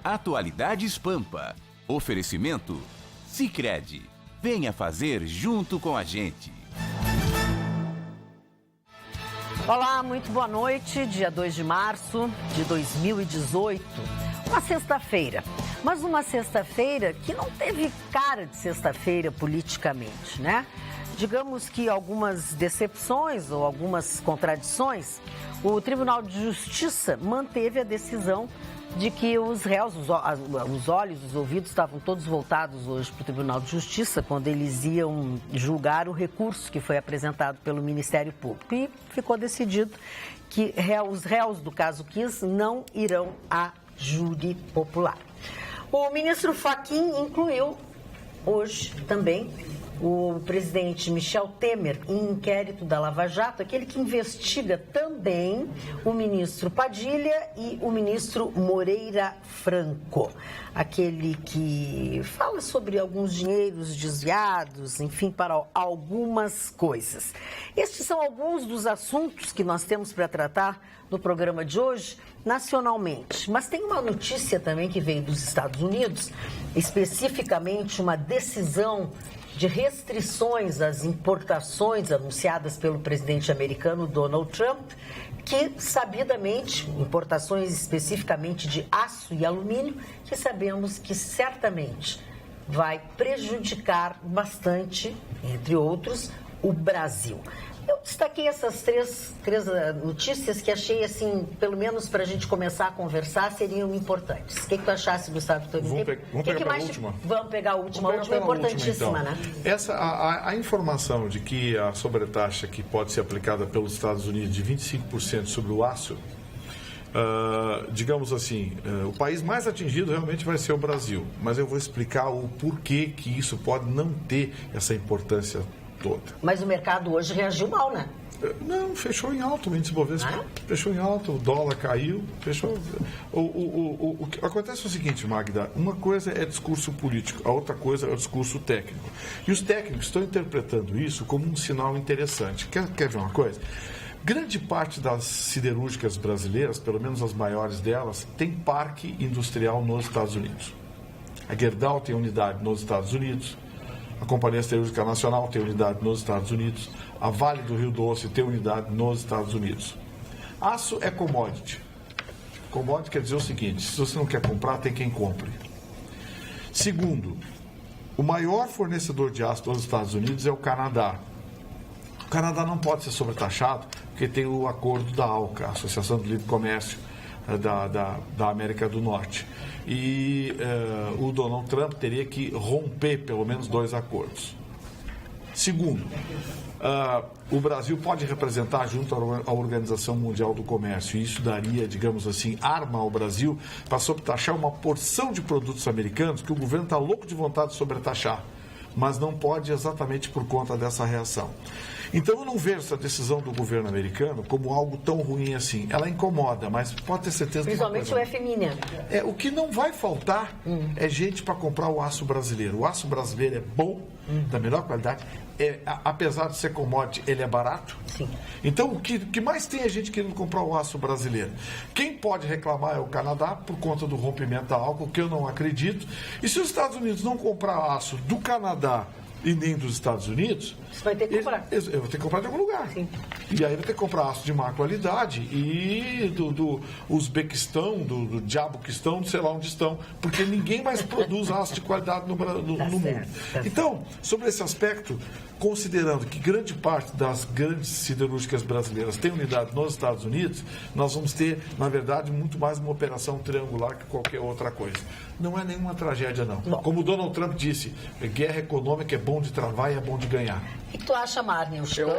Atualidades Pampa. Oferecimento Sicredi. Venha fazer junto com a gente. Olá, muito boa noite. Dia 2 de março de 2018. Uma sexta-feira. Mas uma sexta-feira que não teve cara de sexta-feira politicamente, né? Digamos que algumas decepções ou algumas contradições, o Tribunal de Justiça manteve a decisão de que os réus, os olhos, os ouvidos estavam todos voltados hoje para o Tribunal de Justiça quando eles iam julgar o recurso que foi apresentado pelo Ministério Público. E ficou decidido que os réus do caso Kiss não irão a júri popular. O ministro Fachin incluiu hoje também o presidente Michel Temer em inquérito da Lava Jato, aquele que investiga também o ministro Padilha e o ministro Moreira Franco, aquele que fala sobre alguns dinheiros desviados, enfim, para algumas coisas. Estes são alguns dos assuntos que nós temos para tratar no programa de hoje, nacionalmente. Mas tem uma notícia também que veio dos Estados Unidos, especificamente uma decisão de restrições às importações anunciadas pelo presidente americano Donald Trump, que sabidamente, importações especificamente de aço e alumínio, que sabemos que certamente vai prejudicar bastante, entre outros, o Brasil. Eu destaquei essas três notícias que achei, assim, pelo menos para a gente começar a conversar, seriam importantes. O que tu achasse, Gustavo Vitorino? Vamos pegar a última. Vamos pegar a última. A última é importantíssima, então, né? A informação de que a sobretaxa que pode ser aplicada pelos Estados Unidos de 25% sobre o aço, digamos assim, o país mais atingido realmente vai ser o Brasil. Mas eu vou explicar o porquê que isso pode não ter essa importância toda. Mas o mercado hoje reagiu mal, né? Não, fechou em alto o índice Bovespa. Fechou em alto, o dólar caiu, fechou. O que acontece é o seguinte, Magda, uma coisa é discurso político, a outra coisa é o discurso técnico. E os técnicos estão interpretando isso como um sinal interessante. Quer ver uma coisa? Grande parte das siderúrgicas brasileiras, pelo menos as maiores delas, tem parque industrial nos Estados Unidos. A Gerdau tem unidade nos Estados Unidos. A Companhia Siderúrgica Nacional tem unidade nos Estados Unidos. A Vale do Rio Doce tem unidade nos Estados Unidos. Aço é commodity. Commodity quer dizer o seguinte: se você não quer comprar, tem quem compre. Segundo, o maior fornecedor de aço dos Estados Unidos é o Canadá. O Canadá não pode ser sobretaxado porque tem o acordo da ALCA, a Associação do Livre Comércio da América do Norte. E o Donald Trump teria que romper pelo menos 2 acordos. Segundo, o Brasil pode representar junto à Organização Mundial do Comércio, e isso daria, digamos assim, arma ao Brasil para sobretaxar uma porção de produtos americanos que o governo está louco de vontade de sobretaxar, mas não pode exatamente por conta dessa reação. Então eu não vejo essa decisão do governo americano como algo tão ruim assim. Ela incomoda, mas pode ter certeza que principalmente o FMI, né? O que não vai faltar é gente para comprar o aço brasileiro. O aço brasileiro é bom, da melhor qualidade. Apesar de ser commodity, ele é barato. Sim. Então, o que mais tem é gente querendo comprar o aço brasileiro. Quem pode reclamar é o Canadá, por conta do rompimento da ALCA, que eu não acredito. E se os Estados Unidos não comprar aço do Canadá e nem dos Estados Unidos, você vai ter que comprar. Eu vou ter que comprar de algum lugar. Sim. E aí vai ter que comprar aço de má qualidade e do Uzbequistão, do Diaboquistão, sei lá onde estão, porque ninguém mais produz aço de qualidade no mundo. Então, sobre esse aspecto, considerando que grande parte das grandes siderúrgicas brasileiras tem unidade nos Estados Unidos, nós vamos ter, na verdade, muito mais uma operação triangular que qualquer outra coisa. Não é nenhuma tragédia, não. Como o Donald Trump disse, guerra econômica é bom de travar e é bom de ganhar. O que tu acha, Marne? Não sei qual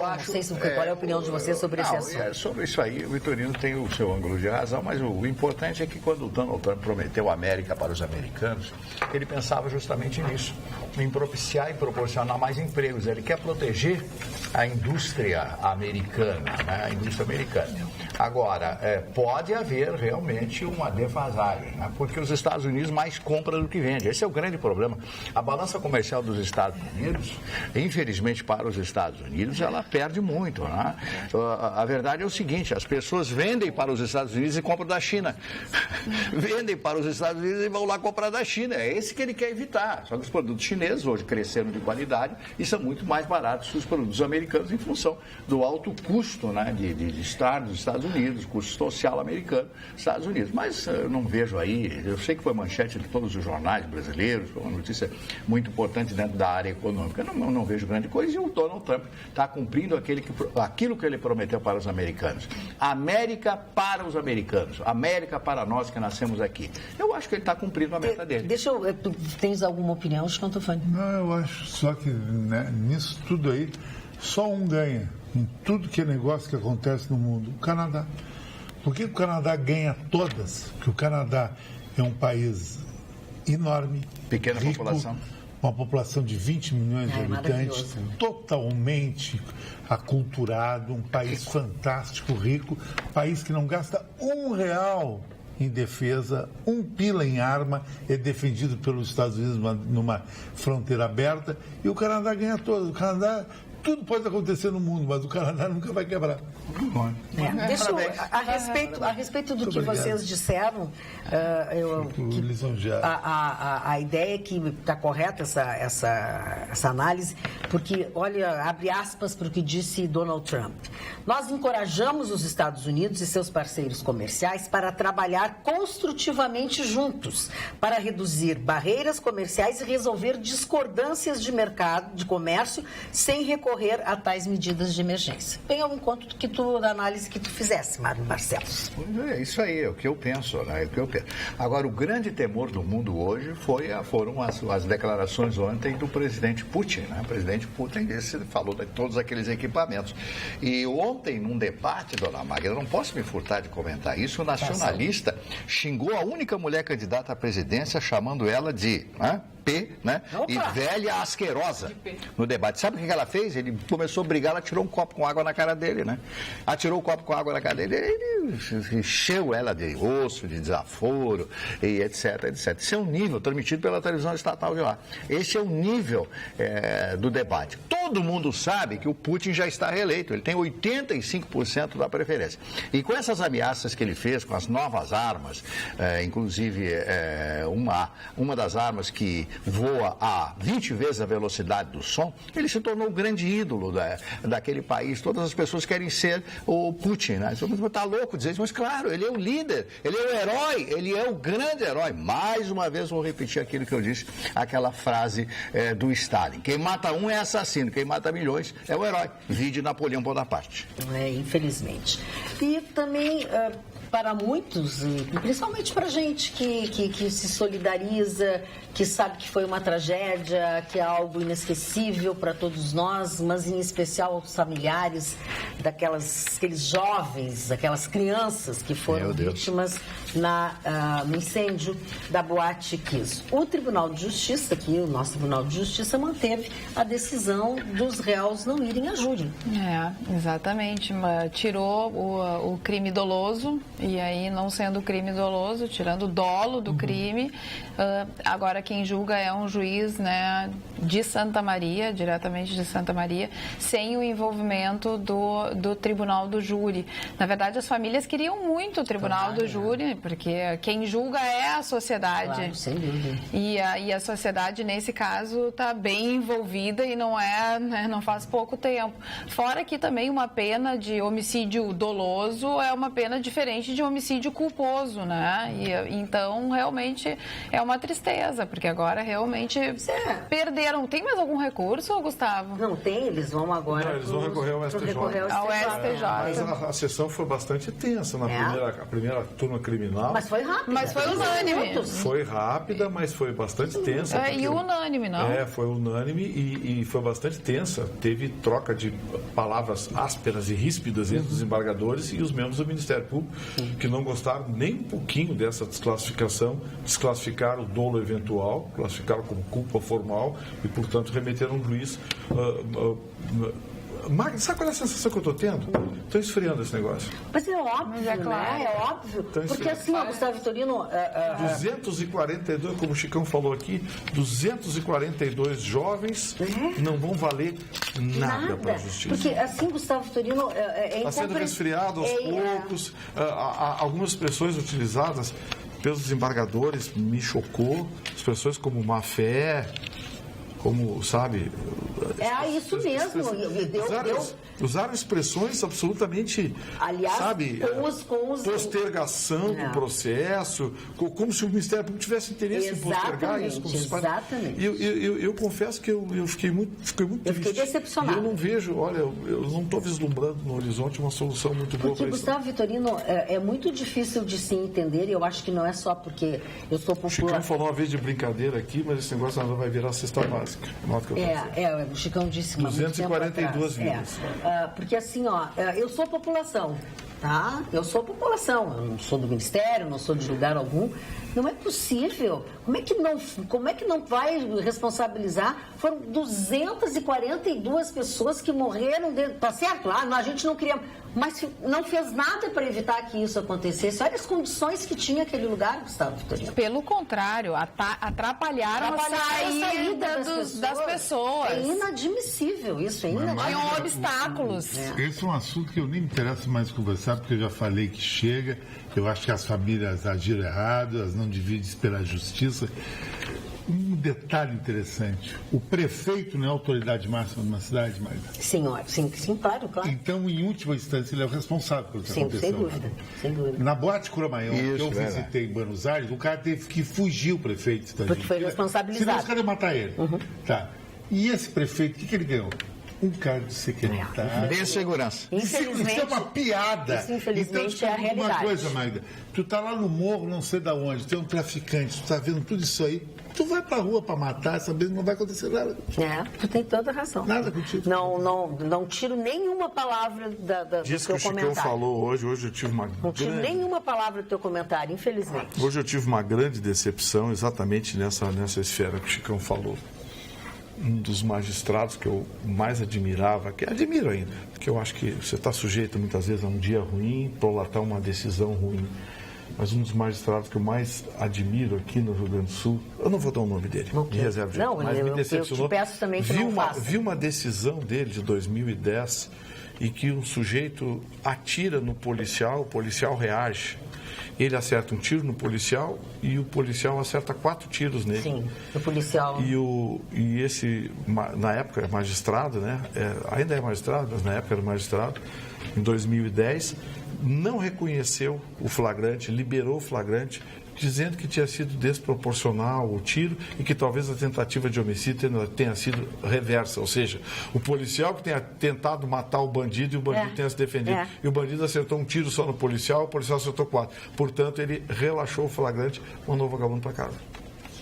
é a opinião de você sobre esse assunto. Sobre isso aí, o Vitorino tem o seu ângulo de razão, mas o importante é que quando o Donald Trump prometeu a América para os americanos, ele pensava justamente nisso, em propiciar e proporcionar mais empregos. Ele quer proteger a indústria americana, né? A indústria americana. Agora, pode haver realmente uma defasagem, né? Porque os Estados Unidos mais compram do que vendem. Esse é o grande problema. A balança comercial dos Estados Unidos Unidos, infelizmente para os Estados Unidos, ela perde muito. Né? A verdade é o seguinte, as pessoas vendem para os Estados Unidos e compram da China. Vendem para os Estados Unidos e vão lá comprar da China. É esse que ele quer evitar. Só que os produtos chineses hoje cresceram de qualidade e são muito mais baratos que os produtos americanos em função do alto custo, né, de estar nos Estados Unidos, custo social americano nos Estados Unidos. Mas eu não vejo aí, eu sei que foi manchete de todos os jornais brasileiros, foi uma notícia muito importante dentro da área econômica. Eu não vejo grande coisa e o Donald Trump está cumprindo aquilo que ele prometeu para os americanos. América para os americanos, América para nós que nascemos aqui. Eu acho que ele está cumprindo a meta dele. Tu tens alguma opinião, Stantofani? Não, eu acho só que nisso tudo aí, só um ganha em tudo que é negócio que acontece no mundo, o Canadá. Por que o Canadá ganha todas? Porque o Canadá é um país enorme, pequena rico, população. Uma população de 20 milhões de habitantes, né? Totalmente aculturado, um país fantástico, rico, país que não gasta R$1 em defesa, 1 pila em arma, é defendido pelos Estados Unidos numa fronteira aberta, e o Canadá ganha todas. O Canadá, tudo pode acontecer no mundo, mas o Canadá nunca vai quebrar. Deixa eu, a respeito do que vocês disseram, a ideia é que está correta essa análise, porque, olha, abre aspas para o que disse Donald Trump. Nós encorajamos os Estados Unidos e seus parceiros comerciais para trabalhar construtivamente juntos, para reduzir barreiras comerciais e resolver discordâncias de mercado, de comércio, sem recorrer a tais medidas de emergência. Bem ao encontro da análise que tu fizesse, Mário Barcelos. É isso aí, é o que eu penso, né? É o que eu penso. Agora, o grande temor do mundo hoje foram as declarações ontem do presidente Putin, né? O presidente Putin falou de todos aqueles equipamentos. E ontem, num debate, dona Magda, eu não posso me furtar de comentar isso, o nacionalista xingou a única mulher candidata à presidência, chamando ela de... né? E velha asquerosa no debate. Sabe o que ela fez? Ele começou a brigar, ela tirou um copo com água na cara dele, né? Atirou o copo com água na cara dele, ele encheu ela de osso, de desaforo, e etc, etc. Esse é um nível transmitido pela televisão estatal de lá. Esse é o nível do debate. Todo mundo sabe que o Putin já está reeleito, ele tem 85% da preferência. E com essas ameaças que ele fez, com as novas armas, inclusive uma das armas que voa a 20 vezes a velocidade do som, ele se tornou um grande ídolo daquele país. Todas as pessoas querem ser o Putin, né? Você está louco dizer isso, mas claro, ele é o líder, ele é o herói, ele é o grande herói. Mais uma vez vou repetir aquilo que eu disse, aquela frase do Stalin. Quem mata um é assassino, quem mata milhões é o herói. Vide Napoleão Bonaparte. Infelizmente. E também... para muitos, e principalmente para a gente que se solidariza, que sabe que foi uma tragédia, que é algo inesquecível para todos nós, mas em especial aos familiares daqueles jovens, aquelas crianças que foram vítimas no incêndio da Boate Kiss. O Tribunal de Justiça, aqui o nosso Tribunal de Justiça, manteve a decisão dos réus não irem a júri. Exatamente. Tirou o crime doloso. E aí, não sendo crime doloso, tirando o dolo do crime, agora quem julga é um juiz, né, de Santa Maria, diretamente de Santa Maria, sem o envolvimento do tribunal do júri. Na verdade, as famílias queriam muito o tribunal do júri, porque quem julga é a sociedade. Claro, sem dúvida. E a sociedade, nesse caso, está bem envolvida e não faz pouco tempo. Fora que também uma pena de homicídio doloso é uma pena diferente de homicídio culposo, né? Então, realmente, é uma tristeza, porque agora realmente perderam. Tem mais algum recurso, Gustavo? Não tem, eles vão agora... Não, eles vão recorrer ao STJ. Ao STJ. Mas a sessão foi bastante tensa a primeira turma criminal. Mas foi rápida. Mas foi unânime. Foi rápida, mas foi bastante tensa. E unânime, não? Foi unânime e foi bastante tensa. Teve troca de palavras ásperas e ríspidas entre os embargadores e os membros do Ministério Público, que não gostaram nem um pouquinho dessa desclassificação, desclassificaram o dolo eventual, classificaram como culpa formal e, portanto, remeteram o juiz Magda, sabe qual é a sensação que eu estou tendo? Estou esfriando esse negócio. Mas é óbvio, né? É óbvio. Porque assim, ó, Gustavo Vitorino... 242, como o Chicão falou aqui, 242 jovens não vão valer nada para a justiça. Porque assim, Gustavo Vitorino... Está sendo resfriado aos poucos. Algumas expressões utilizadas pelos desembargadores me chocou. Expressões como má fé, como, sabe... isso mesmo. Usaram expressões absolutamente, aliás, sabe, postergação do processo, como se o Ministério Público tivesse interesse em postergar isso. Exatamente. Eu confesso que eu fiquei muito triste. Eu fiquei decepcionado. E eu não vejo, olha, eu não estou vislumbrando no horizonte uma solução muito boa para isso. Porque, Gustavo Vitorino, é muito difícil de se entender, e eu acho que não é só porque eu sou popular. O Chicão falou uma vez de brincadeira aqui, mas esse negócio não vai virar cesta básica. O Chicão disse que 242 vidas. Porque assim, ó, eu sou população, tá? Eu sou população, eu não sou do Ministério, não sou de lugar algum. Não é possível. Como é que não vai responsabilizar? Foram 242 pessoas que morreram dentro. Tá certo? A gente não queria, mas não fez nada para evitar que isso acontecesse. Olha as condições que tinha aquele lugar, Gustavo Vitorino. Pelo contrário, atrapalharam a saída das pessoas. É inadmissível isso, é inadmissível. Tinham obstáculos. Esse é um assunto que eu nem me interesso mais conversar, porque eu já falei que chega. Eu acho que as famílias agiram errado, elas não dividem pela justiça. Um detalhe interessante, o prefeito não é a autoridade máxima de uma cidade, Magda? Sim, claro. Então, em última instância, ele é o responsável pelo que aconteceu. Sem dúvida. Na Boate Cromaião, que eu visitei em Buenos Aires, o cara teve que fugir, o prefeito. Porque foi responsabilizado. Senão os caras iam matar ele. Tá. E esse prefeito, o que ele ganhou? Um cargo de secretário. Bem segurança. Isso é uma piada. Isso, infelizmente, então, é a realidade. Uma coisa, Magda, tu tá lá no morro, não sei de onde, tem um traficante, tu tá vendo tudo isso aí, tu vai pra rua pra matar, sabendo que não vai acontecer nada. Tu tem toda a razão. Nada contigo. Não tiro nenhuma palavra do teu comentário. Diz que o Chicão falou hoje eu tive uma Não tiro nenhuma palavra do teu comentário, infelizmente. Hoje eu tive uma grande decepção exatamente nessa esfera que o Chicão falou. Um dos magistrados que eu mais admirava, que admiro ainda, porque eu acho que você está sujeito muitas vezes a um dia ruim, prolatar uma decisão ruim. Mas um dos magistrados que eu mais admiro aqui no Rio Grande do Sul, eu não vou dar o nome dele, de reserva de mas me decepcionou. Eu te peço também que não faça. Vi uma decisão dele de 2010 e que um sujeito atira no policial, o policial reage. Ele acerta um tiro no policial e o policial acerta 4 tiros nele. Sim, o policial. E esse, na época, magistrado, né? Ainda é magistrado, mas na época era magistrado, em 2010, não reconheceu o flagrante, liberou o flagrante, dizendo que tinha sido desproporcional o tiro e que talvez a tentativa de homicídio tenha sido reversa, ou seja, o policial que tenha tentado matar o bandido e o bandido tenha se defendido. E o bandido acertou um tiro só no policial, o policial acertou 4. Portanto, ele relaxou o flagrante, mandou o vagabundo para casa.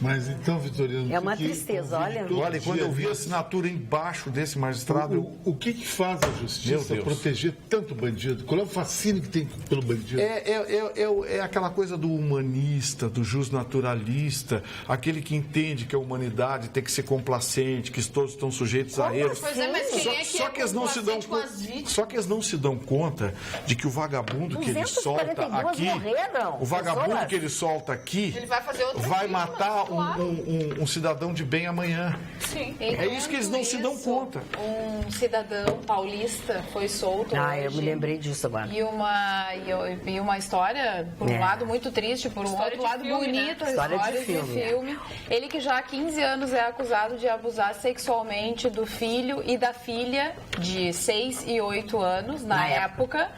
Mas então, Vitorino... É uma tristeza, olha. Olha, quando eu vi a assinatura embaixo desse magistrado... O que faz a justiça proteger tanto bandido? Qual é o fascínio que tem pelo bandido? É aquela coisa do humanista, do justnaturalista, aquele que entende que a humanidade tem que ser complacente, que todos estão sujeitos a erros. Só que eles não se dão conta de que o vagabundo que ele solta aqui... Morreram, o vagabundo que ele solta aqui ele vai fazer outro vai vítima, matar um cidadão de bem amanhã. Sim. É isso que eles não se dão conta. Um cidadão paulista foi solto hoje. Eu me lembrei disso agora. E uma história, por um lado, muito triste, por um outro lado, bonita. Né? História de filme. Ele que já há 15 anos é acusado de abusar sexualmente do filho e da filha de 6 e 8 anos, na época.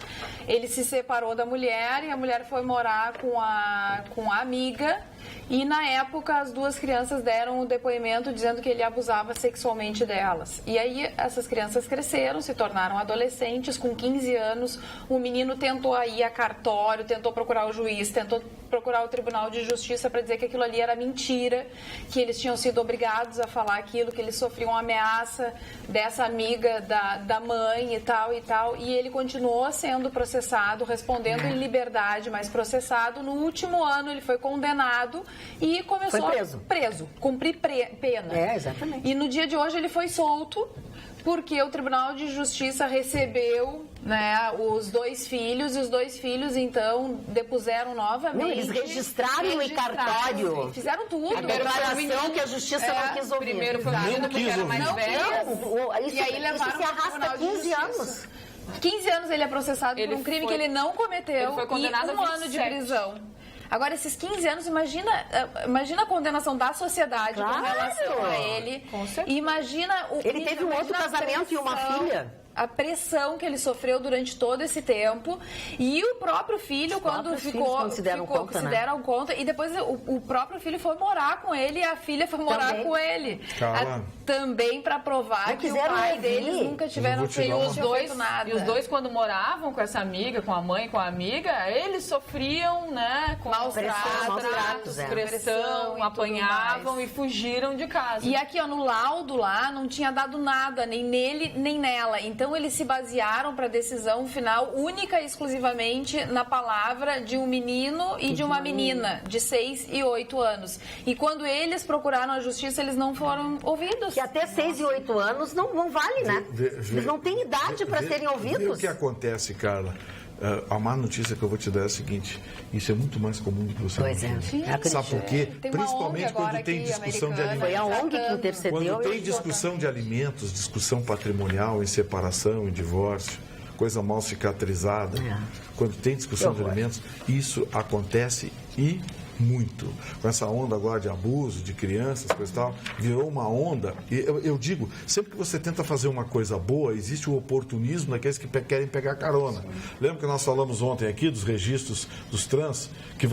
Ele se separou da mulher e a mulher foi morar com a amiga. E, na época, as duas crianças deram um depoimento dizendo que ele abusava sexualmente delas. E aí, essas crianças cresceram, se tornaram adolescentes. Com 15 anos, o menino tentou ir a cartório, tentou procurar o juiz, tentou procurar o Tribunal de Justiça para dizer que aquilo ali era mentira, que eles tinham sido obrigados a falar aquilo, que eles sofriam ameaça dessa amiga da mãe e tal e tal. E ele continuou sendo processado, respondendo em liberdade, mas processado. No último ano, ele foi condenado e começou foi preso, cumprir pena. Exatamente. E no dia de hoje ele foi solto porque o Tribunal de Justiça recebeu, né, os 2 filhos, e os 2 filhos, então, depuseram novamente. Não, eles registraram em cartório. Fizeram tudo. A declaração que a Justiça não quis ouvir. Primeiro foi a menina porque era mais velha. Isso, E aí levaram isso se arrasta 15 anos. 15 anos ele é processado por um crime que ele não cometeu, ele foi condenado e 1 ano de prisão. Agora, esses 15 anos, imagina a condenação da sociedade com relação a ele. Com certeza. Imagina ele teve um outro casamento e uma filha. A pressão que ele sofreu durante todo esse tempo, e o próprio filho, quando consideram conta, e depois o próprio filho foi morar com ele e a filha foi morar com ele. Também para provar que o pai deles nunca tiveram feito nada. E os dois, quando moravam com essa amiga, com a mãe, com a amiga, eles sofriam, né, com maus tratos, pressão, apanhavam e fugiram de casa. E aqui, ó, no laudo lá, não tinha dado nada, nem nele, nem nela. Então, eles se basearam para a decisão final única e exclusivamente na palavra de um menino e de uma menina de 6 e 8 anos. E quando eles procuraram a justiça, eles não foram ouvidos. Que até 6 e 8 anos não vale, né? Eles não têm idade para serem ouvidos. O que acontece, Carla? A má notícia que eu vou te dar é a seguinte: isso é muito mais comum do que você imagina. Sabe por quê? Principalmente quando tem discussão de alimentos. Foi a ONG que intercedeu. Quando tem discussão de alimentos, discussão patrimonial, em separação, em divórcio, coisa mal cicatrizada, quando tem discussão de alimentos, isso acontece e muito. Com essa onda agora de abuso de crianças, coisa e tal, virou uma onda. E eu digo, sempre que você tenta fazer uma coisa boa, existe o oportunismo daqueles que querem pegar carona. Lembra que nós falamos ontem aqui dos registros dos trans, que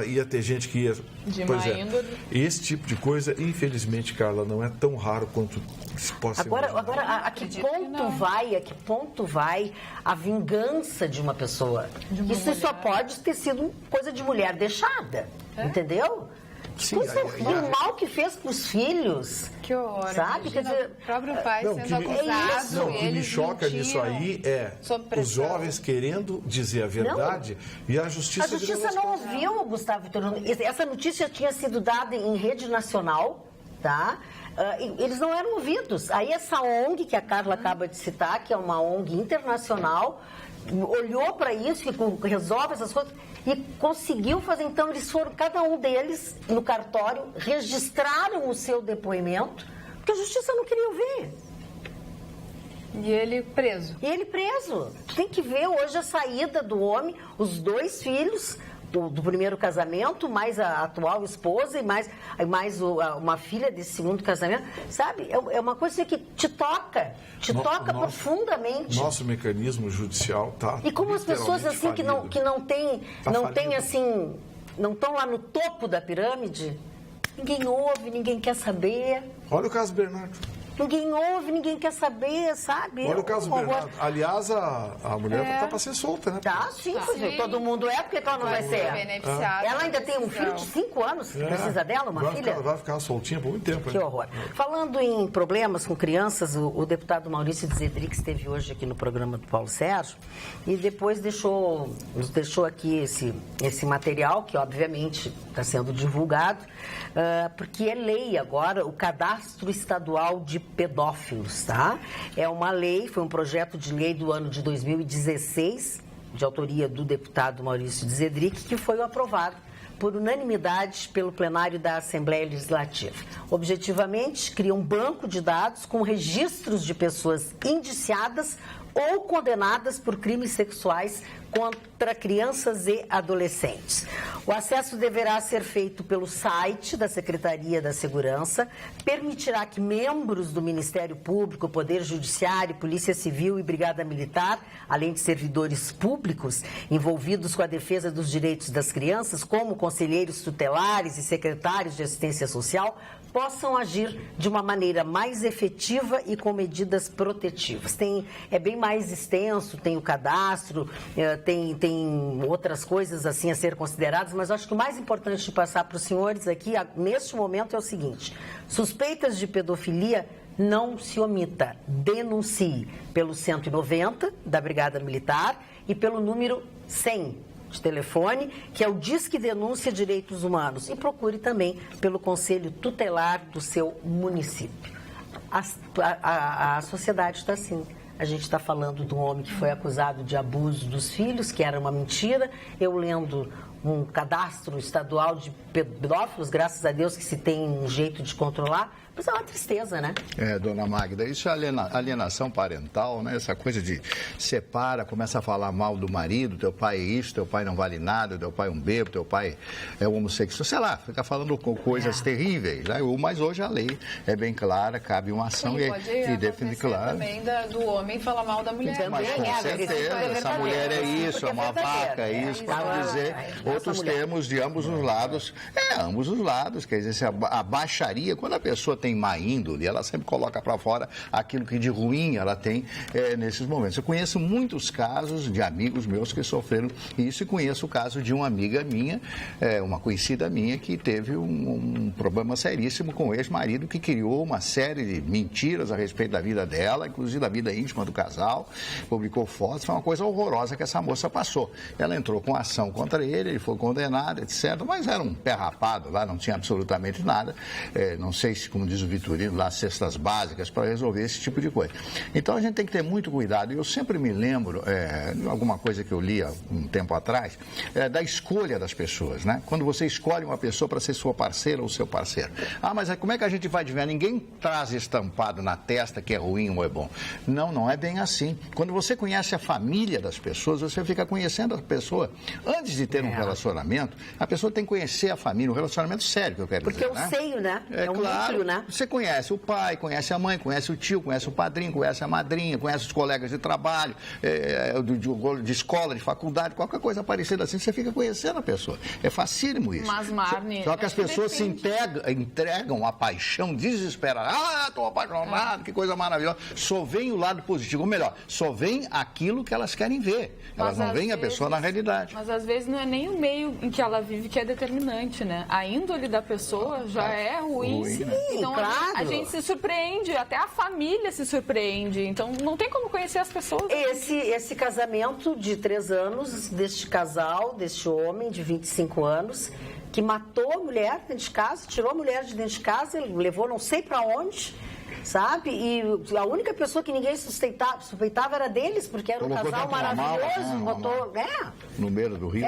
ia ter gente que ia... Pois é, esse tipo de coisa, infelizmente, Carla, não é tão raro quanto se possa imaginar. Agora, a que ponto vai a vingança de uma pessoa? Isso só pode ter sido coisa de mulher deixada. Entendeu? Sim, e o mal que fez para os filhos. Que horror. Sabe? Quer dizer, o próprio pai sendo acusado. O que me choca nisso aí é os jovens querendo dizer a verdade e a justiça... A justiça não ouviu o Gustavo Vitorino. Essa notícia tinha sido dada em rede nacional, tá? Eles não eram ouvidos. Aí essa ONG que a Carla acaba de citar, que é uma ONG internacional, olhou para isso, que resolve essas coisas e conseguiu fazer. Então, eles foram, cada um deles, no cartório, registraram o seu depoimento, porque a justiça não queria ouvir. E ele preso. Tem que ver hoje a saída do homem, os 2 filhos do primeiro casamento, mais a atual esposa e mais uma filha desse segundo casamento. Sabe? É uma coisa que te toca profundamente. Nosso mecanismo judicial tá. E como as pessoas assim que não tem assim, não estão lá no topo da pirâmide, ninguém ouve, ninguém quer saber. Olha o caso Bernardo. Ninguém ouve, ninguém quer saber, sabe? Olha o caso do Bernardo. Aliás, a mulher está para ser solta, né? Tá, sim. Todo mundo porque ela não vai ser. Ela ainda tem um filho de 5 anos que precisa dela, uma filha. Vai ficar soltinha por muito tempo. Que horror. Falando em problemas com crianças, o deputado Maurício de Zedric esteve hoje aqui no programa do Paulo Sérgio e depois nos deixou aqui esse material, que obviamente está sendo divulgado, porque é lei agora o cadastro estadual de pedófilos, tá? É uma lei, foi um projeto de lei do ano de 2016, de autoria do deputado Maurício de Zedric, que foi aprovado por unanimidade pelo plenário da Assembleia Legislativa. Objetivamente, cria um banco de dados com registros de pessoas indiciadas ou condenadas por crimes sexuais contra crianças e adolescentes. O acesso deverá ser feito pelo site da Secretaria da Segurança, permitirá que membros do Ministério Público, Poder Judiciário, Polícia Civil e Brigada Militar, além de servidores públicos envolvidos com a defesa dos direitos das crianças, como conselheiros tutelares e secretários de assistência social, possam agir de uma maneira mais efetiva e com medidas protetivas. É bem mais extenso, tem o cadastro, tem outras coisas assim a ser consideradas, mas acho que o mais importante de passar para os senhores aqui, neste momento, é o seguinte: suspeitas de pedofilia, não se omita, denuncie pelo 190 da Brigada Militar e pelo número 100 de telefone, que é o Disque Denúncia Direitos Humanos, e procure também pelo Conselho Tutelar do seu município. A sociedade está assim. A gente está falando de um homem que foi acusado de abuso dos filhos, que era uma mentira. Eu lendo um cadastro estadual de pedófilos, graças a Deus que se tem um jeito de controlar, mas é uma tristeza, né? Dona Magda, isso é alienação parental, né? Essa coisa de separa, começa a falar mal do marido, teu pai é isso, teu pai não vale nada, teu pai é um bêbado, teu pai é homossexual, sei lá, fica falando coisas terríveis, né? Mas hoje a lei é bem clara, cabe uma ação e define claro. Também do homem falar mal da mulher. Mas com certeza, essa mulher é isso, é uma vaca, é isso, pode dizer outros termos de ambos os lados. Ambos os lados, quer dizer, a baixaria, quando a pessoa tem má índole, ela sempre coloca para fora aquilo que de ruim ela tem nesses momentos. Eu conheço muitos casos de amigos meus que sofreram isso e conheço o caso de uma amiga minha, uma conhecida minha, que teve um problema seríssimo com o ex-marido, que criou uma série de mentiras a respeito da vida dela, inclusive da vida íntima do casal, publicou fotos, foi uma coisa horrorosa que essa moça passou. Ela entrou com ação contra ele foi condenado, etc., mas era um pé rapado lá, não tinha absolutamente nada, não sei se, como diz o Vitorino, lá cestas básicas para resolver esse tipo de coisa. Então a gente tem que ter muito cuidado. Eu sempre me lembro, de alguma coisa que eu li há um tempo atrás, da escolha das pessoas, né? Quando você escolhe uma pessoa para ser sua parceira ou seu parceiro. Mas como é que a gente vai adivinhar? Ninguém traz estampado na testa que é ruim ou é bom. Não é bem assim. Quando você conhece a família das pessoas, você fica conhecendo a pessoa. Antes de ter um relacionamento, a pessoa tem que conhecer a família, um relacionamento sério, que eu quero dizer. Porque é o seio, né? É um claro, núcleo, né? Você conhece o pai, conhece a mãe, conhece o tio, conhece o padrinho, conhece a madrinha, conhece os colegas de trabalho, de escola, de faculdade, qualquer coisa parecida assim, você fica conhecendo a pessoa. É facílimo isso. Mas, Marne... Só que as pessoas se entregam a paixão desesperada. Estou apaixonado, que coisa maravilhosa. Só vem o lado positivo, ou melhor, só vem aquilo que elas querem ver. Elas não veem a pessoa na realidade. Mas às vezes não é nem o meio em que ela vive que é determinante, né? A índole da pessoa já é ruim. Sim, então claro. a gente se surpreende, até a família se surpreende. Então não tem como conhecer as pessoas. Esse casamento de 3 anos deste casal, deste homem de 25 anos, que matou a mulher dentro de casa, tirou a mulher de dentro de casa, levou não sei para onde, sabe? E a única pessoa que ninguém suspeitava era deles, porque era um casal maravilhoso. Botou, no meio do rio.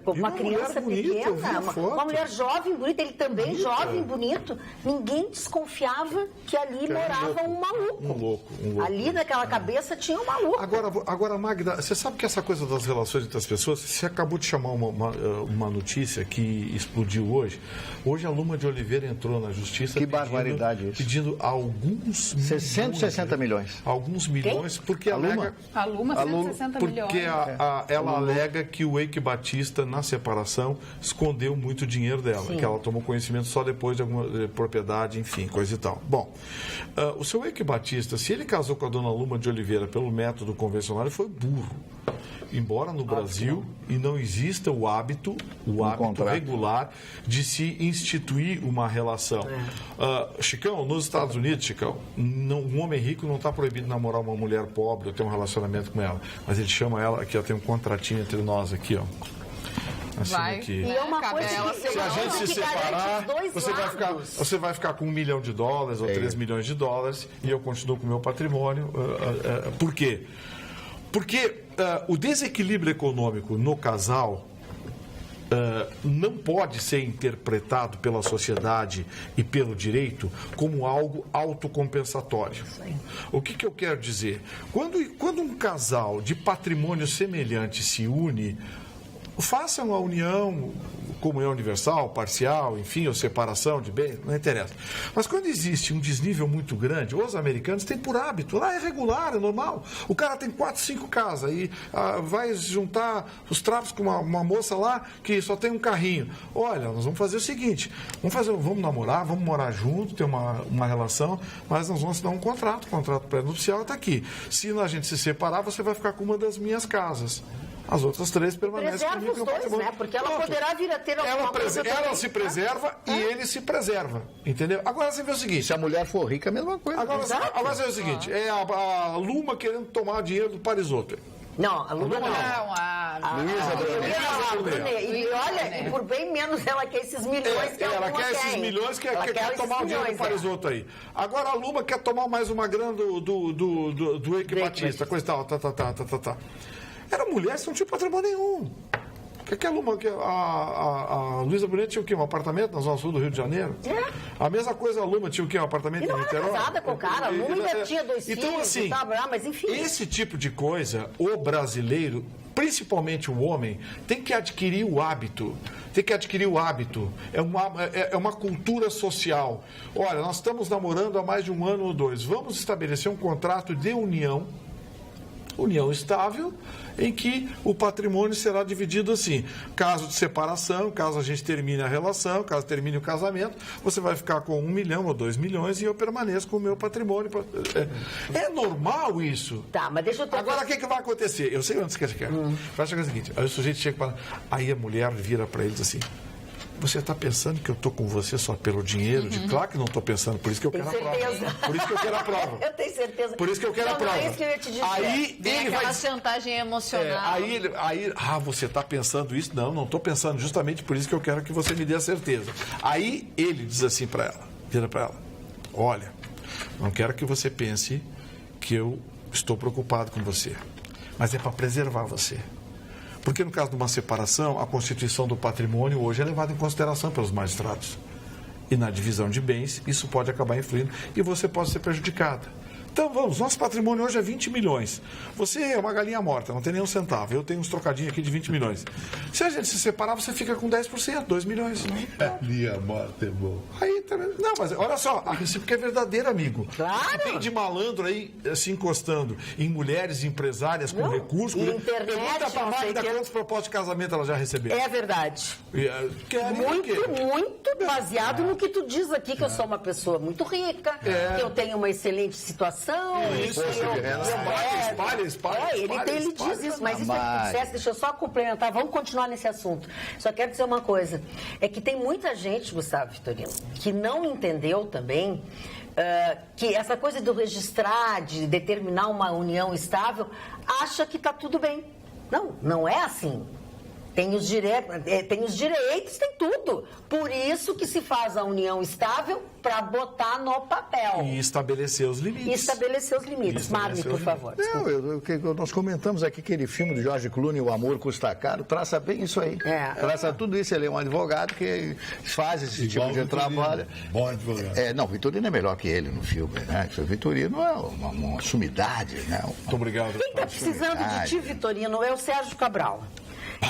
Uma criança pequena, uma mulher jovem, bonita, ele também jovem, bonito. Ninguém desconfiava que ali morava um maluco. Um louco. Ali naquela cabeça tinha um maluco. Agora, Magda, você sabe que essa coisa das relações entre as pessoas, você acabou de chamar uma notícia que explodiu hoje. Hoje a Luma de Oliveira entrou na justiça pedindo alguns 660 milhões. Alguns milhões, porque a Luma 160 milhões. Porque ela alega que o Eike Batista, na separação, escondeu muito dinheiro dela, que ela tomou conhecimento só depois de alguma propriedade, enfim, coisa e tal. Bom, o seu Eike Batista, se ele casou com a dona Luma de Oliveira pelo método convencional, ele foi burro. Embora no Brasil não exista o hábito regular de se instituir uma relação. Chicão, nos Estados Unidos, Chicão, um homem rico não está proibido de namorar uma mulher pobre ou ter um relacionamento com ela. Mas ele chama ela, aqui ó, tem um contratinho entre nós aqui, ó. Assim, aqui. E é uma coisa que se a gente se separar, você vai ficar com $1 milhão ou 3 milhões de dólares e eu continuo com o meu patrimônio. Por quê? Porque o desequilíbrio econômico no casal não pode ser interpretado pela sociedade e pelo direito como algo autocompensatório. O que eu quero dizer? Quando um casal de patrimônio semelhante se une, façam a união, comunhão universal, parcial, enfim, ou separação de bens, não interessa. Mas quando existe um desnível muito grande, os americanos têm por hábito, lá é regular, é normal. O cara tem 4, 5 casas e vai juntar os trapos com uma moça lá que só tem um carrinho. Olha, nós vamos fazer o seguinte, vamos namorar, vamos morar junto, ter uma relação, mas nós vamos assinar um contrato pré-nupcial está aqui. Se a gente se separar, você vai ficar com uma das minhas casas. As outras 3 permanecem comigo. Preserva os dois, né? Porque ela poderá vir a ter alguma coisa. Ela se preserva e ele se preserva. Entendeu? Agora você vê o seguinte. Se a mulher for rica, é a mesma coisa. Agora você vê o seguinte. É a Luma querendo tomar dinheiro do Paris Hotel. Não, a Luma não. E olha, e por bem menos ela quer esses milhões que ela quer esses milhões que quer tomar o dinheiro para os outros aí. Agora a Luma quer tomar mais uma grana do Eike Batista, coisa e tal, tá. Era mulher, você não tinha patrimônio nenhum. Que a Luma, a Luísa Brunet tinha o quê? Um apartamento na Zona Sul do Rio de Janeiro? A mesma coisa a Luma tinha o quê? Um apartamento em Niterói? Não era casada com o cara, a Luma ainda tinha 2 filhos. Então, assim, mas enfim. Esse tipo de coisa, o brasileiro, principalmente o homem, tem que adquirir o hábito. É uma cultura social. Olha, nós estamos namorando há mais de 1 ano ou 2. Vamos estabelecer um contrato de união estável, em que o patrimônio será dividido assim. Caso de separação, caso a gente termine a relação, caso termine o casamento, você vai ficar com 1 milhão ou 2 milhões e eu permaneço com o meu patrimônio. É normal isso. Tá, mas deixa eu ter... Agora, o que vai acontecer? Eu sei onde você quer. Vai chegar o seguinte, aí o sujeito chega para... Aí a mulher vira para ele e diz assim... Você está pensando que eu estou com você só pelo dinheiro? Claro que não estou pensando, por isso que eu quero a prova. Por isso que eu quero a prova. Eu tenho certeza. Por isso que eu quero a prova. É isso que eu ia te dizer. Aí tem aquela chantagem emocional. Você está pensando isso? Não estou pensando, justamente por isso que eu quero que você me dê a certeza. Aí ele diz assim para ela, vira para ela, olha, não quero que você pense que eu estou preocupado com você, mas é para preservar você. Porque no caso de uma separação, a constituição do patrimônio hoje é levada em consideração pelos magistrados. E na divisão de bens, isso pode acabar influindo e você pode ser prejudicada. Então vamos, nosso patrimônio hoje é 20 milhões. Você é uma galinha morta, não tem nem um centavo. Eu tenho uns trocadinhos aqui de 20 milhões. Se a gente se separar, você fica com 10%, 2 milhões. Galinha morta é bom. Aí, não, mas olha só, a recíproca é verdadeira, amigo. Claro. Tem de malandro aí se encostando em mulheres empresárias com recursos. Internet, pergunta pra Magda quantos propostas de casamento ela já recebeu. É verdade. Muito baseado no que tu diz aqui, que eu sou uma pessoa muito rica, que eu tenho uma excelente situação. Isso, ele diz isso, mas isso é sucesso. Deixa eu só complementar, vamos continuar nesse assunto. Só quero dizer uma coisa, é que tem muita gente, Gustavo Vitorino, que não entendeu também que essa coisa do registrar, de determinar uma união estável, acha que está tudo bem. Não é assim. Tem os direitos, tem tudo. Por isso que se faz a união estável para botar no papel. E estabelecer os limites. Marli, por favor. Nós comentamos aqui aquele filme do George Clooney, O Amor Custa Caro, traça bem isso aí. Traça tudo isso. Ele é um advogado que faz esse tipo de trabalho. Bom advogado. Não, o Vitorino é melhor que ele no filme, né? O Vitorino é uma sumidade, né? Muito obrigado. Quem está precisando de ti, Vitorino, é o Sérgio Cabral.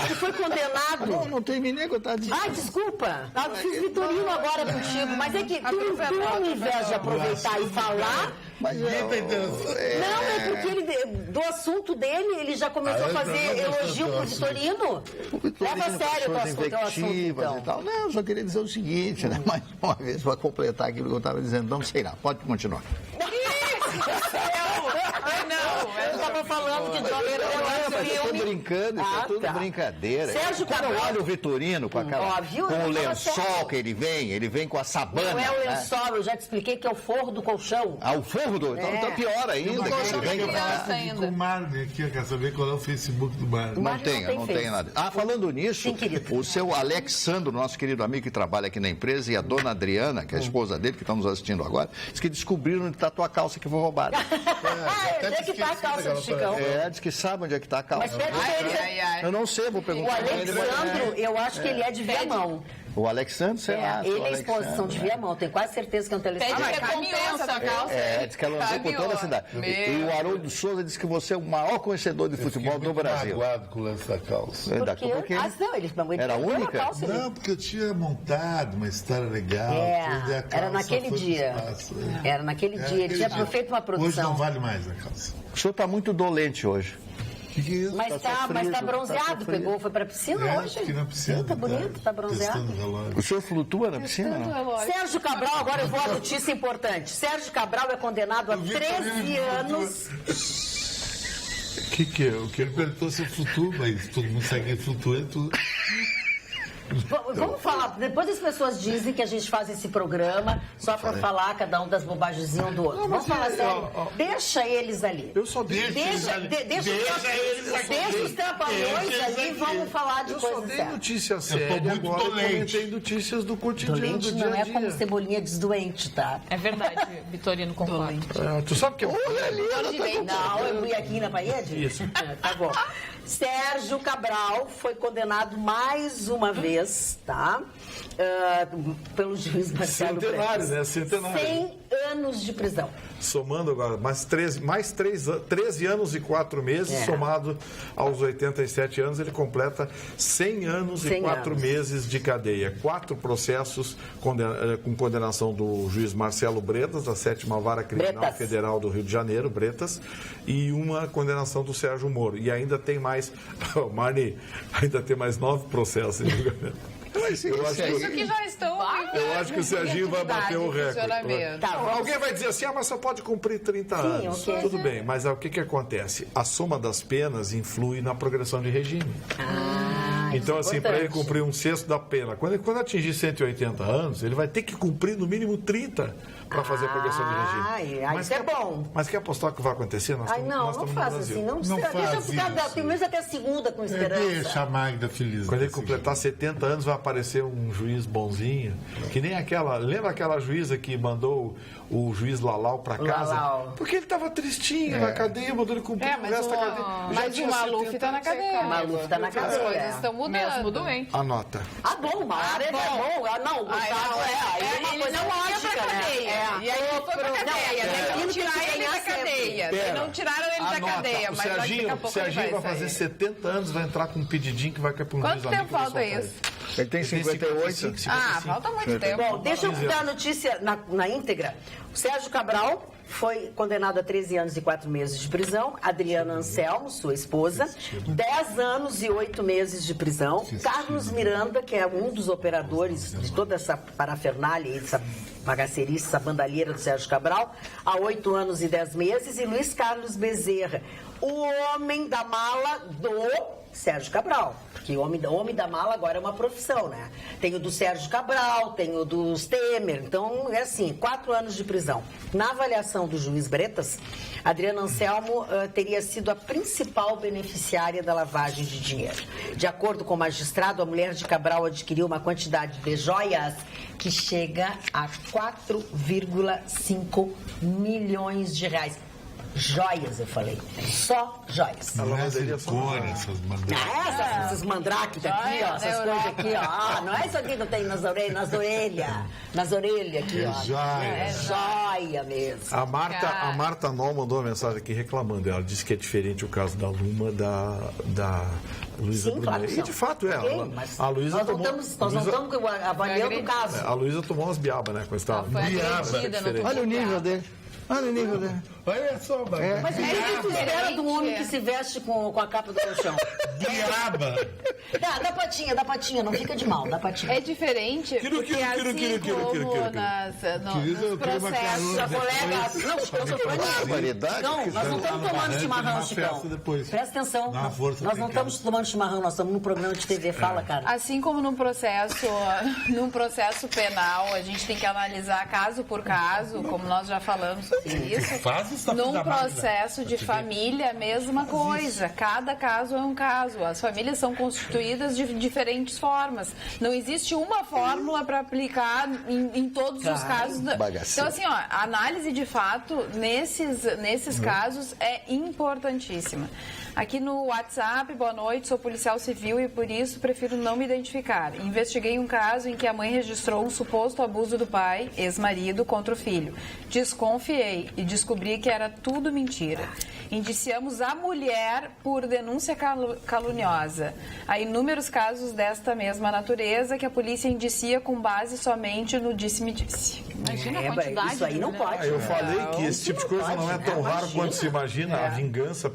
Ele foi condenado. Não terminei que eu estava dizendo. Desculpa. Eu fiz Vitorino agora contigo. Mas é que tu, ao invés de aproveitar e falar... Mas não, é porque ele, do assunto dele, ele já começou a fazer elogio pro Vitorino. Leva a sério o teu assunto, então. E tal. Não, eu só queria dizer o seguinte, né? Mais uma vez, para completar aquilo que eu estava dizendo. Não sei lá, pode continuar. Eu estava falando de Estou brincando, isso é tudo brincadeira. Sérgio Quando eu olho o Vitorino com o lençol que ele vem com a sabana. Não é o lençol, eu já te expliquei que é o forro do colchão. O forro do... Então tá pior ainda. Com o Marli aqui, eu quero saber qual é o Facebook do Marli. Não tem nada. Falando nisso, o seu Alexandro, nosso querido amigo que trabalha aqui na empresa, e a dona Adriana, que é a esposa dele, que está nos assistindo agora, diz que descobriram onde está a tua calça que foi roubada. Onde é que está a calça do Chicão? Diz que sabe onde é que está a calça. Mas pede pra ele. Eu não sei, vou perguntar. O Alexandro, eu acho que ele é de Viamão. O Alexandre, sei lá. Ele é exposição de Viamão, tenho quase certeza que é um telespectador. Pede recompensa da calça. Diz que ela andou por toda a cidade. E o Haroldo Souza disse que você é o maior conhecedor de futebol do Brasil. Eu fiquei com o lance da calça. Porque ele era única? Não, porque eu tinha montado uma história legal. Era naquele dia. Era naquele dia. Ele tinha feito uma produção. Hoje não vale mais a calça. O senhor está muito dolente hoje. Mas tá bronzeado, foi pra piscina hoje. Aqui na piscina. Tá bonito, tá bronzeado. O senhor flutua na piscina? Sérgio Cabral, agora eu vou à notícia importante. Sérgio Cabral é condenado a 13 anos. O que é? O que ele perguntou se flutua, mas todo mundo sabe que flutua é tudo. Vamos falar, depois as pessoas dizem que a gente faz esse programa só para falar cada um das bobagens um do outro. Vamos falar sério. Deixa eles ali. Eu só deixo Deixa os trapalhões ali e vamos falar de coisas sérias. Eu só dei notícia séria, agora eu comentei notícias do cotidiano, do dia a dia. Não é como Cebolinha desdoente, tá? É verdade, Vitorino concorda. Tu sabe que é... Não, eu fui aqui na parede? Isso. Tá bom. Sérgio Cabral foi condenado mais uma vez, tá? Pelo juiz Marcelo Centenário, Bretas. né? Centenário. 100 anos de prisão. Somando agora, mais 13 anos e 4 meses, somado aos 87 anos, ele completa 100 anos e 4 meses de cadeia. 4 processos com condenação do juiz Marcelo Bretas, da 7ª Vara Criminal Federal do Rio de Janeiro, Bretas, e uma condenação do Sérgio Moro. E ainda tem mais, Marni, ainda tem mais 9 processos em julgamento. Eu acho que o Serginho vai bater o recorde. Tá, alguém vai dizer assim, mas só pode cumprir 30 anos. Okay. Tudo bem, mas o que acontece? A soma das penas influi na progressão de regime. Então, assim, para ele cumprir 1/6 da pena, quando atingir 180 anos, ele vai ter que cumprir no mínimo 30 para fazer a progressão de regime. Mas isso é bom. Mas quer apostar que vai acontecer? Nós Não faça assim. Não faz tem mesmo até segunda com esperança. Deixa a Magda feliz. Quando ele completar 70 anos, vai aparecer um juiz bonzinho, que nem aquela... Lembra aquela juíza que mandou o juiz Lalau para casa? Porque ele estava tristinho na cadeia, mandou ele cumprir o resto da cadeia. Mas o Maluf está na cadeia. O Maluf está na cadeia. As coisas estão mudando. Mesmo doente. Anota. Bom, mas é bom. Não, o Gustavo é uma coisa lógica, né? E aí foi pra cadeia. Não tiraram ele da cadeia. Não tiraram ele da cadeia, mas daqui a pouco o Serginho vai fazer 70 anos, vai entrar com um pedidinho que vai cair para um juiz amigo. Quanto tempo falta isso? Ele tem 58. 55. Falta muito tempo. Bom, deixa eu dar a notícia na íntegra. O Sérgio Cabral foi condenado a 13 anos e 4 meses de prisão. Adriana Anselmo, sua esposa, 10 anos e 8 meses de prisão. Carlos Miranda, que é um dos operadores de toda essa parafernália, essa bagacerice, essa bandalheira do Sérgio Cabral, a 8 anos e 10 meses. E Luiz Carlos Bezerra, o homem da mala do Sérgio Cabral, porque o homem da mala agora é uma profissão, né? Tem o do Sérgio Cabral, tem o dos Temer, então é assim, 4 anos de prisão. Na avaliação do juiz Bretas, Adriana Anselmo teria sido a principal beneficiária da lavagem de dinheiro. De acordo com o magistrado, a mulher de Cabral adquiriu uma quantidade de joias que chega a 4,5 milhões de reais. Joias, eu falei. Só joias. Essas mandrake daqui, ó. Essas coisas aqui, ó. Não é isso aqui que tem nas orelhas. Nas orelhas aqui, ó. É joia mesmo. A Marta Nol mandou uma mensagem aqui reclamando. Ela disse que é diferente o caso da Luma da Luísa Brunet. Claro, e de fato é. A Luísa nós não estamos avaliando o caso. A Luísa tomou umas biabas, né? Quando estava Olha o nível dele. Olha o nível dele. Olha só, Magda. Mas o que tu espera do homem que se veste com a capa do colchão? Diaba! Dá patinha, não fica de mal, dá patinha. É diferente, porque assim como nos processos... Não, eu sou Toninha. Não, nós não estamos tomando chimarrão, Chicão. Presta atenção. Nós não estamos tomando chimarrão, nós estamos num programa de TV. Fala, cara. Assim como num processo penal, a gente tem que analisar caso por caso, como nós já falamos sobre isso. Num processo de família, a mesma coisa. Cada caso é um caso. As famílias são constituídas de diferentes formas. Não existe uma fórmula para aplicar em todos os casos. Então, assim, ó, a análise de fato nesses casos é importantíssima. Aqui no WhatsApp, boa noite, sou policial civil e por isso prefiro não me identificar. Investiguei um caso em que a mãe registrou um suposto abuso do pai, ex-marido, contra o filho. Desconfiei e descobri que era tudo mentira. Indiciamos a mulher por denúncia caluniosa. Há inúmeros casos desta mesma natureza que a polícia indicia com base somente no disse-me-disse. Imagina a quantidade. Isso aí não pode. Eu falei que esse tipo de coisa não é tão raro quanto se imagina. A vingança...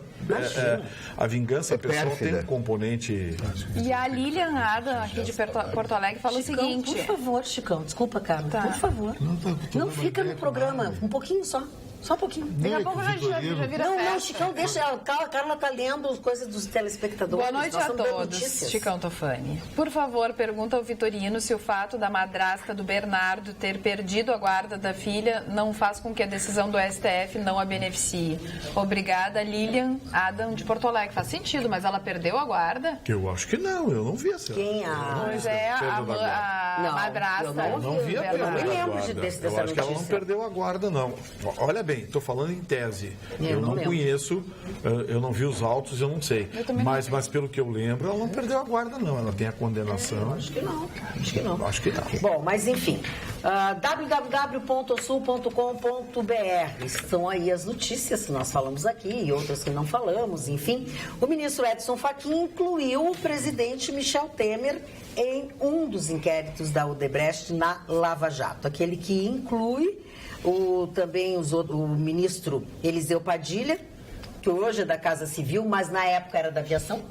a vingança pessoal tem um componente... E a Lilian Adam, aqui de Porto Alegre, fala Chicão, o seguinte... por favor, Chicão, desculpa, cara, por favor. Não fica no programa, um pouquinho só. Só um pouquinho. Daqui a pouco já vira Não, festa. Chicão, deixa. A Carla tá lendo as coisas dos telespectadores. Boa noite a todos. Chicão Tofani. Por favor, pergunta ao Vitorino se o fato da madrasta do Bernardo ter perdido a guarda da filha não faz com que a decisão do STF não a beneficie. Obrigada, Lilian Adam, de Porto Alegre. Faz sentido, mas ela perdeu a guarda? Eu acho que não, eu não vi essa. Quem Pois é, a madrasta. Eu não vi. Eu me lembro dessa Eu acho que ela não notícia. perdeu a guarda, não. Olha bem, estou falando em tese. Eu não conheço, eu não vi os autos, eu não sei. Mas pelo que eu lembro, ela não perdeu a guarda, não. Ela tem a condenação. Acho que não. Acho que não. Bom, mas enfim, www.sul.com.br estão aí as notícias que nós falamos aqui e outras que não falamos, enfim. O ministro Edson Fachin incluiu o presidente Michel Temer em um dos inquéritos da Odebrecht na Lava Jato, aquele que inclui também o ministro Eliseu Padilha, que hoje é da Casa Civil, mas na época era da Aviação.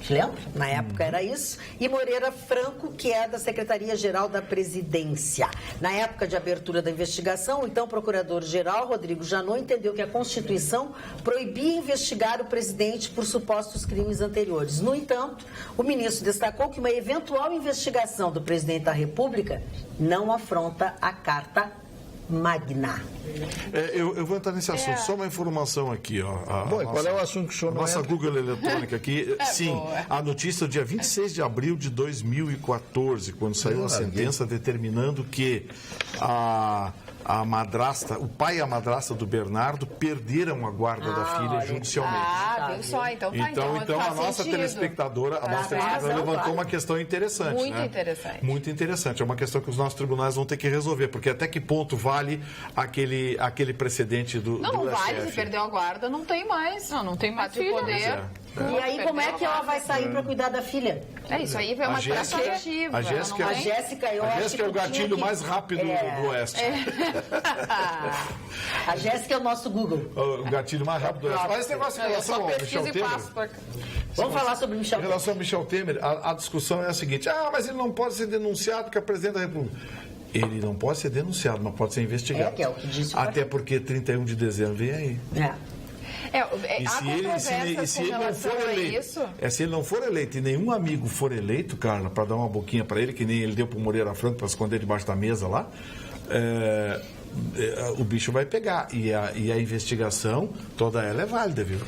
Te lembra? Na época era isso. E Moreira Franco, que é da Secretaria-Geral da Presidência. Na época de abertura da investigação, então, o procurador-geral, Rodrigo Janot, entendeu que a Constituição proibia investigar o presidente por supostos crimes anteriores. No entanto, o ministro destacou que uma eventual investigação do presidente da República não afronta a Carta Magna. Eu vou entrar nesse assunto. Só uma informação aqui, ó. Qual é o assunto que o senhor não Nossa entra? Google eletrônica aqui. Sim, a notícia do dia 26 de abril de 2014, quando saiu a sentença determinando que a madrasta, o pai e a madrasta do Bernardo perderam a guarda da filha judicialmente. Viu só? Então Então a nossa telespectadora, levantou uma questão interessante. Muito interessante. Muito interessante. É uma questão que os nossos tribunais vão ter que resolver, porque até que ponto vale aquele precedente do Não vale, STF? se perdeu a guarda, não tem mais. Não tem mais Pátrio filho. poder. E aí, como é que ela vai sair para cuidar da filha? É isso aí, vai uma tratativa. A Jéssica eu acho que é o gatilho mais rápido do Oeste. A Jéssica é o nosso Google. O gatilho mais rápido do Oeste. Mas esse negócio em relação ao Michel Temer... Vamos falar sobre Michel Em Temer. relação ao Michel Temer, a discussão é a seguinte: mas ele não pode ser denunciado porque é presidente da República. Ele não pode ser denunciado, mas pode ser investigado. Que é o que disse o Até porque 31 de dezembro vem aí. E se ele não for eleito, se ele não for eleito e nenhum amigo for eleito, Carla, para dar uma boquinha para ele, que nem ele deu para o Moreira Franco para esconder debaixo da mesa lá, o bicho vai pegar. E a investigação, toda ela é válida, viu?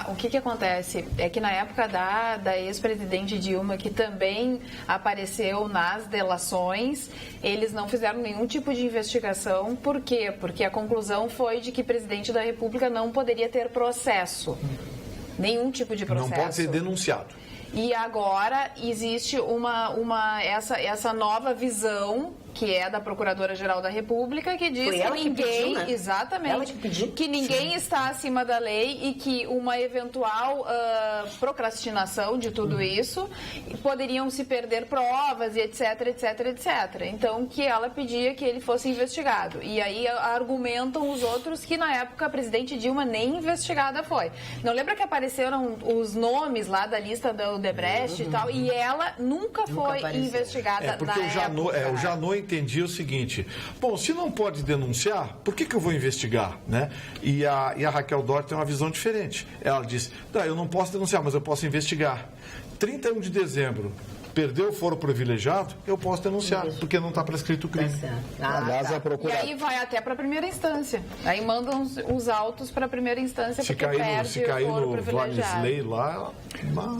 O que acontece é que na época da ex-presidente Dilma, que também apareceu nas delações, eles não fizeram nenhum tipo de investigação. Por quê? Porque a conclusão foi de que o presidente da República não poderia ter processo. Nenhum tipo de processo. Não pode ser denunciado. E agora existe essa nova visão, que é da Procuradora-Geral da República, que diz que ninguém, pediu, né? exatamente, que ninguém está acima da lei e que uma eventual procrastinação de tudo isso poderiam se perder provas e etc, etc, etc. Então, que ela pedia que ele fosse investigado. E aí argumentam os outros que na época a presidente Dilma nem investigada foi. Não lembra que apareceram os nomes lá da lista da Odebrecht e tal, e ela nunca foi investigada porque na época. O Janot entendia o seguinte: bom, se não pode denunciar, por que eu vou investigar, né? E a Raquel Dodge tem uma visão diferente. Ela disse: eu não posso denunciar, mas eu posso investigar. 31 de dezembro, perdeu o foro privilegiado, eu posso denunciar, porque não está prescrito o crime. Aliás, a E procuradora... aí vai até para a primeira instância. Aí mandam os autos para a primeira instância, porque perde Se cair o foro no privilegiado. Vlamisley lá...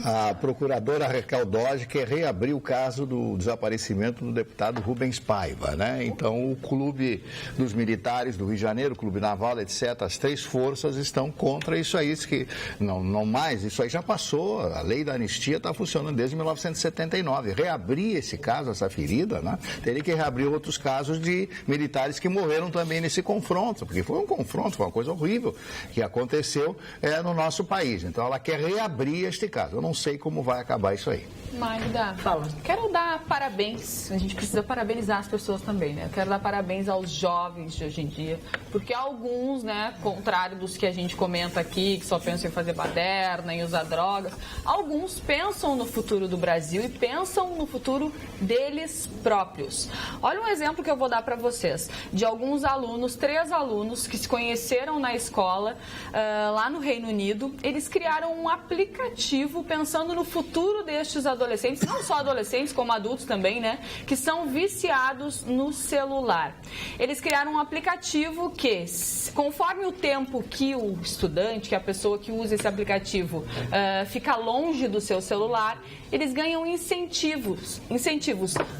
A procuradora Raquel Dodge quer reabrir o caso do desaparecimento do deputado Rubens Paiva, né? Então, o clube dos militares do Rio de Janeiro, o clube naval, etc., as três forças estão contra isso aí. Que não mais, isso aí já passou. A lei da anistia está funcionando desde 1979. Reabrir esse caso, essa ferida, né? Teria que reabrir outros casos de militares que morreram também nesse confronto, porque foi um confronto, foi uma coisa horrível que aconteceu no nosso país. Então, ela quer reabrir este caso. Eu não sei como vai acabar isso aí. Magda, quero dar parabéns. A gente precisa parabenizar as pessoas também, né? Eu quero dar parabéns aos jovens de hoje em dia, porque alguns, né, contrário dos que a gente comenta aqui, que só pensam em fazer baderna, em usar drogas, alguns pensam no futuro do Brasil e pensam pensam no futuro deles próprios. Olha um exemplo que eu vou dar para vocês, de alguns alunos, 3 alunos que se conheceram na escola, lá no Reino Unido. Eles criaram um aplicativo pensando no futuro destes adolescentes, não só adolescentes, como adultos também, né, que são viciados no celular. Eles criaram um aplicativo que, conforme o tempo que o estudante, que a pessoa que usa esse aplicativo fica longe do seu celular, eles ganham incentivos.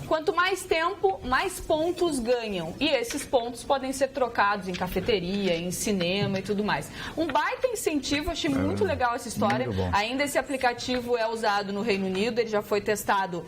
Quanto mais tempo, mais pontos ganham. E esses pontos podem ser trocados em cafeteria, em cinema e tudo mais. Um baita incentivo, achei muito legal essa história. Ainda esse aplicativo é usado no Reino Unido, ele já foi testado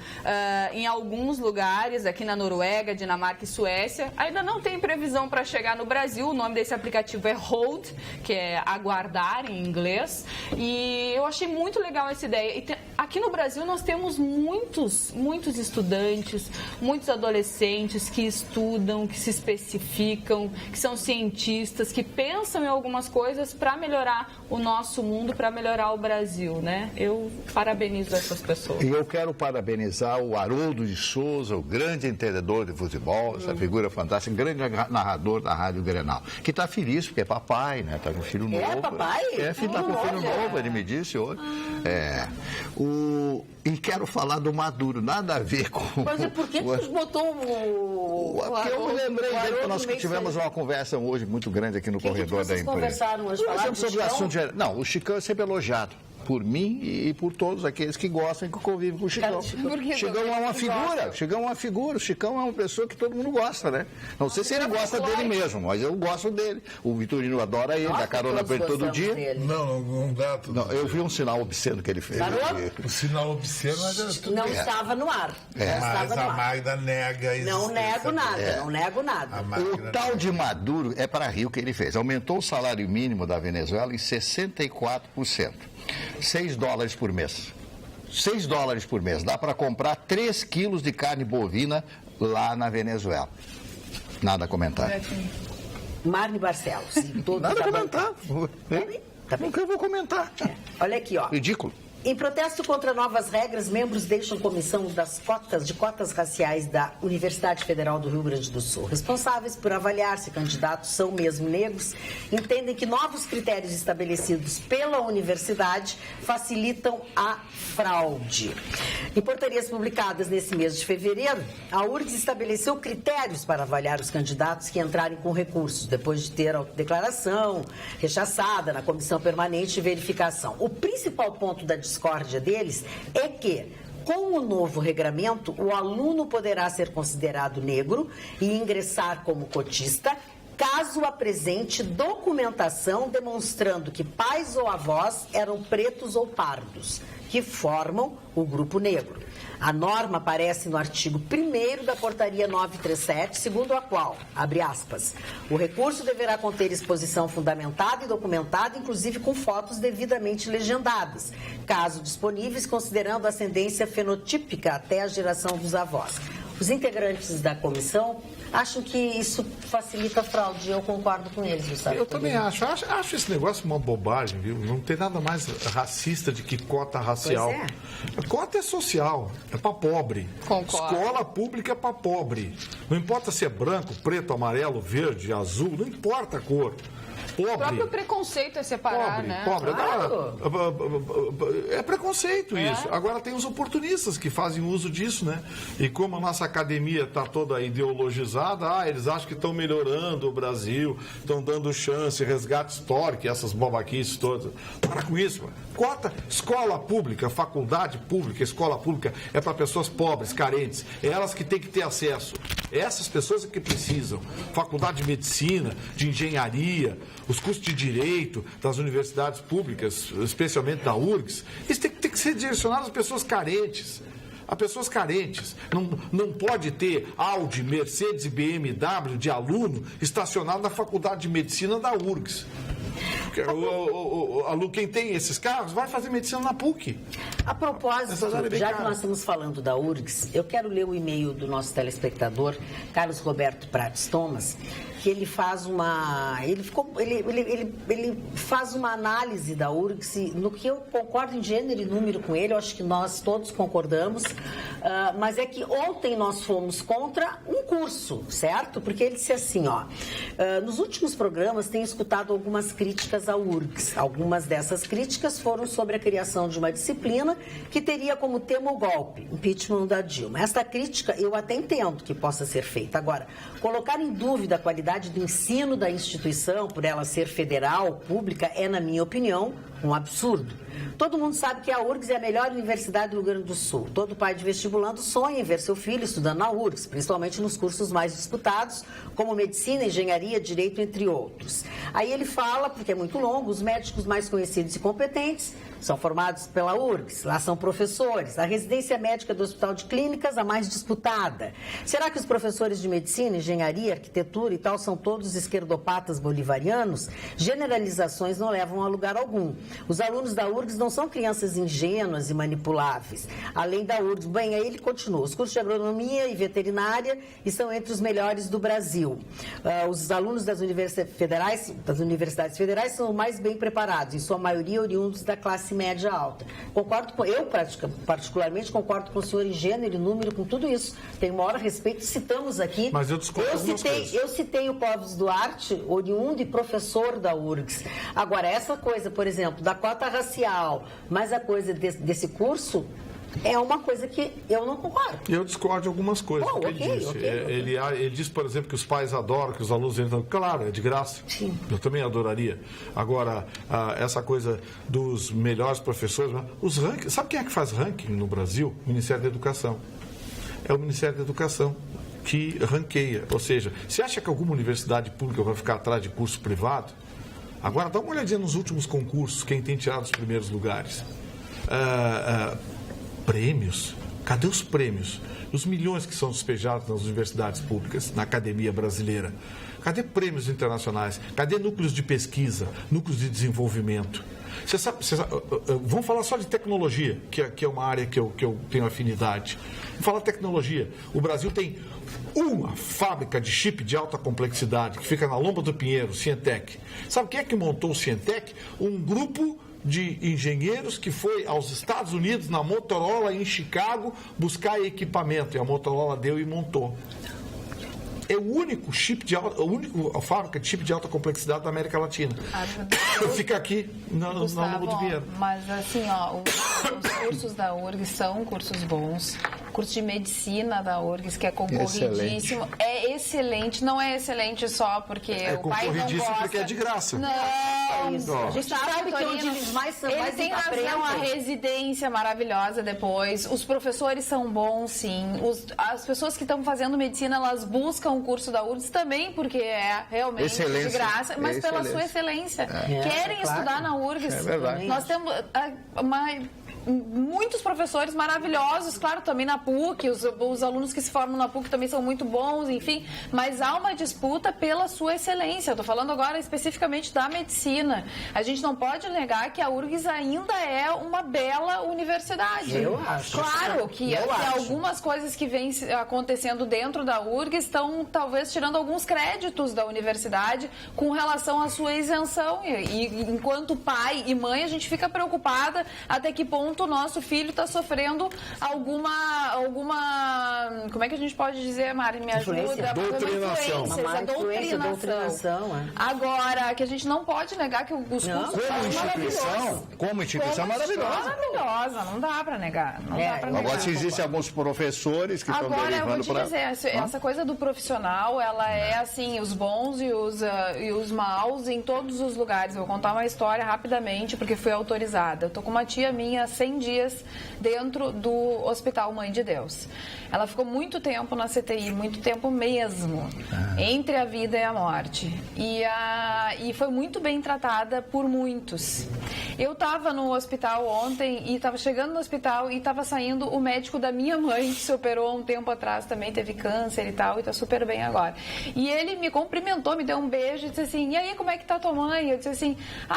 em alguns lugares, aqui na Noruega, Dinamarca e Suécia. Ainda não tem previsão para chegar no Brasil. O nome desse aplicativo é Hold, que é aguardar em inglês. E eu achei muito legal essa ideia. E aqui no Brasil nós temos muitos estudantes, muitos adolescentes que estudam, que se especificam, que são cientistas, que pensam em algumas coisas para melhorar o nosso mundo, para melhorar o Brasil, né? Eu parabenizo essas pessoas. E eu quero parabenizar o Haroldo de Souza, o grande entendedor de futebol, essa figura fantástica, grande narrador da Rádio Grenal, que está feliz porque é papai, né? Está com um filho novo. É, papai? Está com um filho novo, ele me disse hoje. E quero falar do Maduro, nada a ver com... Mas por que tu botou o... Porque eu me lembrei dele, porque nós tivemos uma conversa hoje muito grande aqui no corredor da empresa. Conversaram hoje? Falaram sobre o assunto... Não, o Chicão é sempre elogiado. Por mim e por todos aqueles que gostam e que convivem com o Chicão. Chicão é uma figura, Chicão é uma figura, o Chicão é uma pessoa que todo mundo gosta, né? Não sei se ele gosta dele mesmo, mas eu gosto dele. O Vitorino adora ele, dá carona pra ele todo dia. Não dá tudo. Não, eu vi um sinal obsceno que ele fez. O sinal obsceno não estava no ar. Mas a Magda nega isso. Não nego nada, não nego nada. O tal de Maduro é para rir o que ele fez. Aumentou o salário mínimo da Venezuela em 64%. $6 por mês. $6 por mês. Dá para comprar 3 quilos de carne bovina lá na Venezuela. Nada a comentar. Marne Barcelos. Nada a comentar. Tá bem. O que eu vou comentar? Olha aqui, ó. Ridículo. Em protesto contra novas regras, membros deixam comissão de cotas raciais da Universidade Federal do Rio Grande do Sul. Responsáveis por avaliar se candidatos são mesmo negros, entendem que novos critérios estabelecidos pela universidade facilitam a fraude. Em portarias publicadas nesse mês de fevereiro, a URGS estabeleceu critérios para avaliar os candidatos que entrarem com recursos, depois de ter a declaração rechaçada na Comissão Permanente de Verificação. O principal ponto da discórdia deles é que, com o novo regramento, o aluno poderá ser considerado negro e ingressar como cotista caso apresente documentação demonstrando que pais ou avós eram pretos ou pardos, que formam o grupo negro. A norma aparece no artigo 1º da Portaria 937, segundo a qual, abre aspas, o recurso deverá conter exposição fundamentada e documentada, inclusive com fotos devidamente legendadas, caso disponíveis, considerando a ascendência fenotípica até a geração dos avós. Os integrantes da comissão acham que isso facilita a fraude. Eu concordo com eles, Gustavo. Eu também acho. Acho esse negócio uma bobagem, viu? Não tem nada mais racista de que cota racial. Pois é. Cota é social, é para pobre. Concordo. Escola pública é para pobre. Não importa se é branco, preto, amarelo, verde, azul, não importa a cor. Pobre. O próprio preconceito é separar, Pobre, né? pobre. Claro. É preconceito isso. Agora tem os oportunistas que fazem uso disso, né? E como a nossa academia está toda ideologizada, eles acham que estão melhorando o Brasil, estão dando chance, resgate histórico, essas babaquices todas. Para com isso, mano. Cota, escola pública, faculdade pública, escola pública é para pessoas pobres, carentes. É elas que têm que ter acesso. Essas pessoas é que precisam. Faculdade de medicina, de engenharia, os cursos de direito das universidades públicas, especialmente da URGS, isso tem que ser direcionado às pessoas carentes. A pessoas carentes. Não pode ter Audi, Mercedes e BMW de aluno estacionado na faculdade de medicina da URGS. Quem tem esses carros vai fazer medicina na PUC. A propósito, já que nós estamos falando da URGS, eu quero ler o e-mail do nosso telespectador, Carlos Roberto Prates Thomas, que ele faz uma análise da URGS, no que eu concordo em gênero e número com ele, eu acho que nós todos concordamos, mas é que ontem nós fomos contra um curso, certo? Porque ele disse assim, nos últimos programas tenho escutado algumas críticas à URGS. Algumas dessas críticas foram sobre a criação de uma disciplina que teria como tema o golpe, impeachment da Dilma. Esta crítica eu até entendo que possa ser feita. Agora, colocar em dúvida a qualidade do ensino da instituição, por ela ser federal, pública, é, na minha opinião, um absurdo. Todo mundo sabe que a URGS é a melhor universidade do Rio Grande do Sul. Todo pai de vestibulando sonha em ver seu filho estudando na URGS, principalmente nos cursos mais disputados, como medicina, engenharia, direito, entre outros. Aí ele fala, porque é muito longo, os médicos mais conhecidos e competentes são formados pela URGS, lá são professores. A residência médica do Hospital de Clínicas, a mais disputada. Será que os professores de medicina, engenharia, arquitetura e tal são todos esquerdopatas bolivarianos? Generalizações não levam a lugar algum. Os alunos da URGS não são crianças ingênuas e manipuláveis. Além da URGS, bem, aí ele continua. Os cursos de agronomia e veterinária estão entre os melhores do Brasil. Os alunos das universidades federais são os mais bem preparados, em sua maioria oriundos da classe média alta. Eu particularmente concordo com o senhor em gênero e número, com tudo isso. Tenho maior respeito, citamos aqui. Mas eu discordo eu citei o Clóvis Duarte, oriundo e professor da URGS. Agora, essa coisa, por exemplo, da cota racial, mas a coisa desse curso é uma coisa que eu não concordo. Eu discordo de algumas coisas. Okay. Ele disse, por exemplo, que os pais adoram, que os alunos entram. Claro, é de graça. Sim. Eu também adoraria. Agora, essa coisa dos melhores professores, os rankings. Sabe quem é que faz ranking no Brasil? O Ministério da Educação. É o Ministério da Educação que ranqueia. Ou seja, você acha que alguma universidade pública vai ficar atrás de curso privado? Agora, dá uma olhadinha nos últimos concursos, quem tem tirado os primeiros lugares. Prêmios? Cadê os prêmios? Os milhões que são despejados nas universidades públicas, na academia brasileira. Cadê prêmios internacionais? Cadê núcleos de pesquisa, núcleos de desenvolvimento? Você sabe, vamos falar só de tecnologia, que é uma área que eu tenho afinidade. Vamos falar de tecnologia. O Brasil tem uma fábrica de chip de alta complexidade que fica na Lomba do Pinheiro, Cientec. Sabe quem é que montou o Cientec? Um grupo de engenheiros que foi aos Estados Unidos, na Motorola, em Chicago, buscar equipamento. E a Motorola deu e montou. É o único fábrica de chip de alta complexidade da América Latina. Fica aqui na Lomba do Pinheiro. Mas assim, os cursos da URGS são cursos bons. O curso de medicina da URGS, que é concorridíssimo, é excelente. Não é excelente só porque o pai não gosta. Porque é de graça. Não, a gente sabe que onde eles mais são, ele tem razão, a residência maravilhosa depois. Os professores são bons, sim. As pessoas que estão fazendo medicina, elas buscam o curso da URGS também, porque é realmente de graça, mas pela sua excelência. Querem estudar na URGS. É verdade. Nós temos muitos professores maravilhosos, claro, também na PUC, os alunos que se formam na PUC também são muito bons, enfim, mas há uma disputa pela sua excelência. Eu estou falando agora especificamente da medicina. A gente não pode negar que a URGS ainda é uma bela universidade. Eu acho. Claro que algumas coisas que vêm acontecendo dentro da URGS estão talvez tirando alguns créditos da universidade com relação à sua isenção. E enquanto pai e mãe, a gente fica preocupada até que ponto o nosso filho está sofrendo alguma, como é que a gente pode dizer, Mari, me ajuda? Doutrinação. Doutrinação. Agora, que a gente não pode negar que os cursos como instituição maravilhosa. Não dá para negar. Agora, se existem alguns professores que estão derivando eu vou te dizer, essa coisa do profissional, ela é assim, os bons e os maus em todos os lugares. Eu vou contar uma história rapidamente, porque fui autorizada. Eu tô com uma tia minha 100 dias dentro do Hospital Mãe de Deus. Ela ficou muito tempo na CTI, muito tempo mesmo, entre a vida e a morte. E foi muito bem tratada por muitos. Eu estava no hospital ontem e estava chegando no hospital e estava saindo o médico da minha mãe, que se operou há um tempo atrás, também teve câncer e tal, e está super bem agora. E ele me cumprimentou, me deu um beijo e disse assim, e aí, como é que tá tua mãe? Eu disse assim,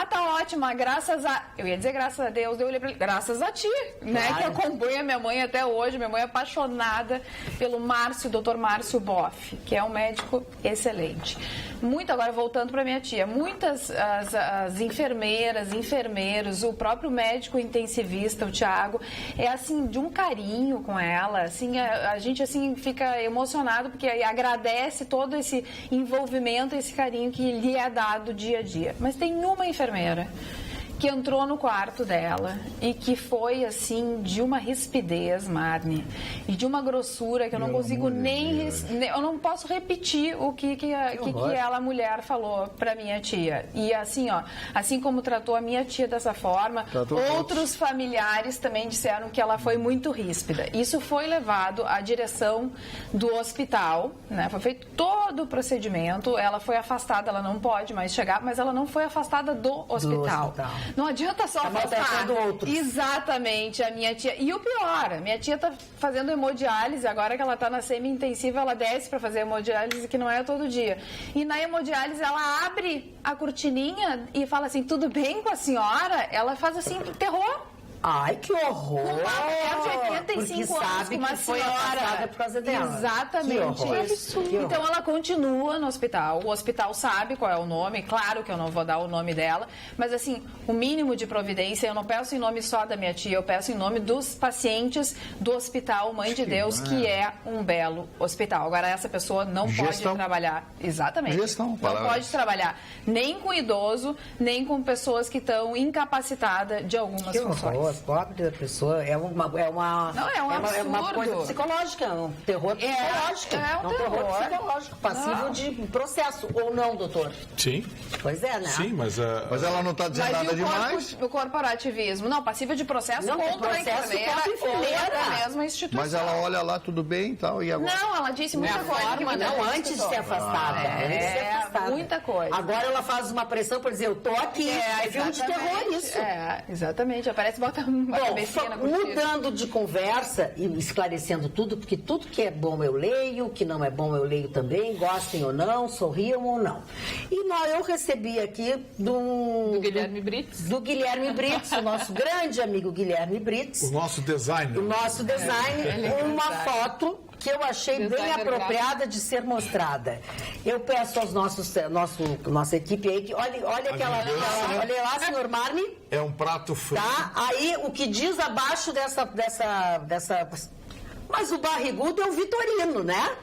tá ótima, graças a... Eu ia dizer graças a Deus, eu olhei pra ele, graças a ti, né, que acompanha minha mãe até hoje. Minha mãe é apaixonada pelo Dr. Márcio Boff, que é um médico excelente. Muito, agora voltando para minha tia, muitas as enfermeiras, enfermeiros, o próprio médico intensivista, o Thiago, é assim, de um carinho com ela, assim, a gente assim fica emocionado porque agradece todo esse envolvimento, esse carinho que lhe é dado dia a dia. Mas tem uma enfermeira que entrou no quarto dela e que foi, assim, de uma rispidez, Marne, e de uma grossura que eu não consigo eu não posso repetir o que ela, mulher, falou pra minha tia. E assim, ó, assim como tratou a minha tia dessa forma, outros familiares também disseram que ela foi muito ríspida. Isso foi levado à direção do hospital, né? Foi feito todo o procedimento, ela foi afastada, ela não pode mais chegar, mas ela não foi afastada do hospital. Não adianta só afastar. Exatamente, a minha tia. E o pior, a minha tia tá fazendo hemodiálise, agora que ela tá na semi-intensiva, ela desce para fazer hemodiálise, que não é todo dia. E na hemodiálise, ela abre a cortininha e fala assim, tudo bem com a senhora? Ela faz assim, terror. Ai, que horror! Uma mulher de 85 anos, uma senhora. Por causa dela. Exatamente isso. Então ela continua no hospital. O hospital sabe qual é o nome. Claro que eu não vou dar o nome dela, mas assim, o mínimo de providência, eu não peço em nome só da minha tia, eu peço em nome dos pacientes do Hospital Mãe de Deus, que é um belo hospital. Agora, essa pessoa não pode trabalhar. Exatamente. Não pode trabalhar nem com idoso, nem com pessoas que estão incapacitadas de algumas funções. Pobre da pessoa, é uma coisa psicológica, um terror psicológico. É um terror psicológico, passível de processo, ou não, doutor? Sim. Pois é, né? Sim, mas ela não está dizendo nada demais. O corporativismo, não, passível de processo contra a enfermeira da mesma instituição. Mas ela olha lá, tudo bem e tal, e agora? Não, ela disse muita coisa. Não, antes de ser afastada. Muita coisa. Agora ela faz uma pressão por dizer, eu tô aqui, é filme de terror isso. Exatamente, aparece bota uma cabecinha na cortina. Mudando de conversa e esclarecendo tudo, porque tudo que é bom eu leio, o que não é bom eu leio também, gostem ou não, sorriam ou não. E eu recebi aqui do Guilherme Brits. Do Guilherme Brits, o nosso grande amigo Guilherme Brits. O nosso designer. Uma foto que eu achei bem apropriada de ser mostrada. Eu peço aos nossa equipe aí que olha aquela, olha lá, senhor Marne. É um prato frio. Tá? Aí o que diz abaixo dessa mas o barrigudo é o Vitorino, né?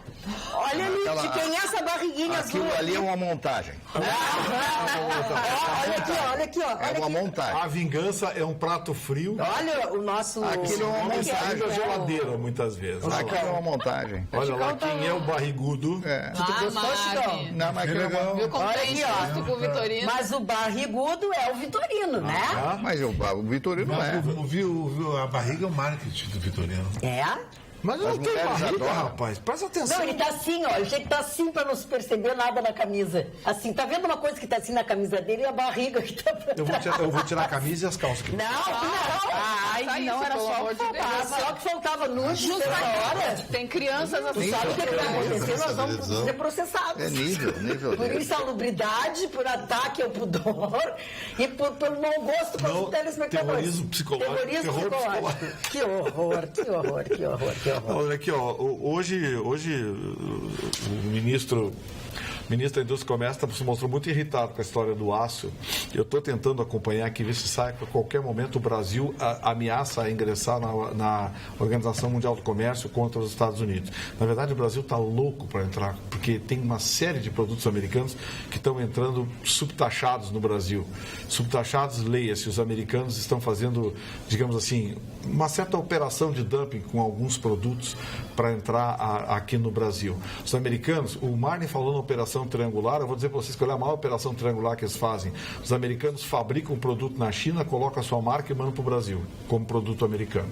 Olha ali, de quem é essa barriguinha azul? Aquilo ali é uma montagem. Olha aqui, ó. É uma montagem. A vingança é um prato frio. Olha o nosso... Aquilo é uma montagem. Da geladeira, muitas vezes. Aquilo é uma montagem. Olha lá, quem é o barrigudo. Não, mas que legal. Olha aqui, ó. Com o Vitorino. Mas o barrigudo é o Vitorino, né? Mas o Vitorino não é. Viu, a barriga é o marketing do Vitorino. É? Mas não tem barriga, rapaz. Presta atenção. Não, ele tá assim, ó. Ele tem que tá assim pra não se perceber nada na camisa. Assim, tá vendo uma coisa que tá assim na camisa dele e a barriga que tá pra trás. Eu vou tirar a camisa e as calças. Não. Não, era só o que faltava. Só o que faltava no justo hora. Tem crianças assim. Sabe o que tá acontecendo? Nós vamos ser processados. É nível. Por insalubridade, por ataque ao pudor e pelo mau gosto com os telespectadores. Terrorismo psicológico. Que horror. Olha aqui, ó, hoje o ministro da Indústria e Comércio se mostrou muito irritado com a história do aço. Eu estou tentando acompanhar aqui, ver se sai que a qualquer momento o Brasil ameaça ingressar na Organização Mundial do Comércio contra os Estados Unidos. Na verdade, o Brasil está louco para entrar, porque tem uma série de produtos americanos que estão entrando subtaxados no Brasil. Subtaxados, leia-se, os americanos estão fazendo, digamos assim, uma certa operação de dumping com alguns produtos para entrar aqui no Brasil. Os americanos, o Marne falou na operação triangular, eu vou dizer para vocês que é a maior operação triangular que eles fazem. Os americanos fabricam um produto na China, colocam a sua marca e mandam para o Brasil, como produto americano.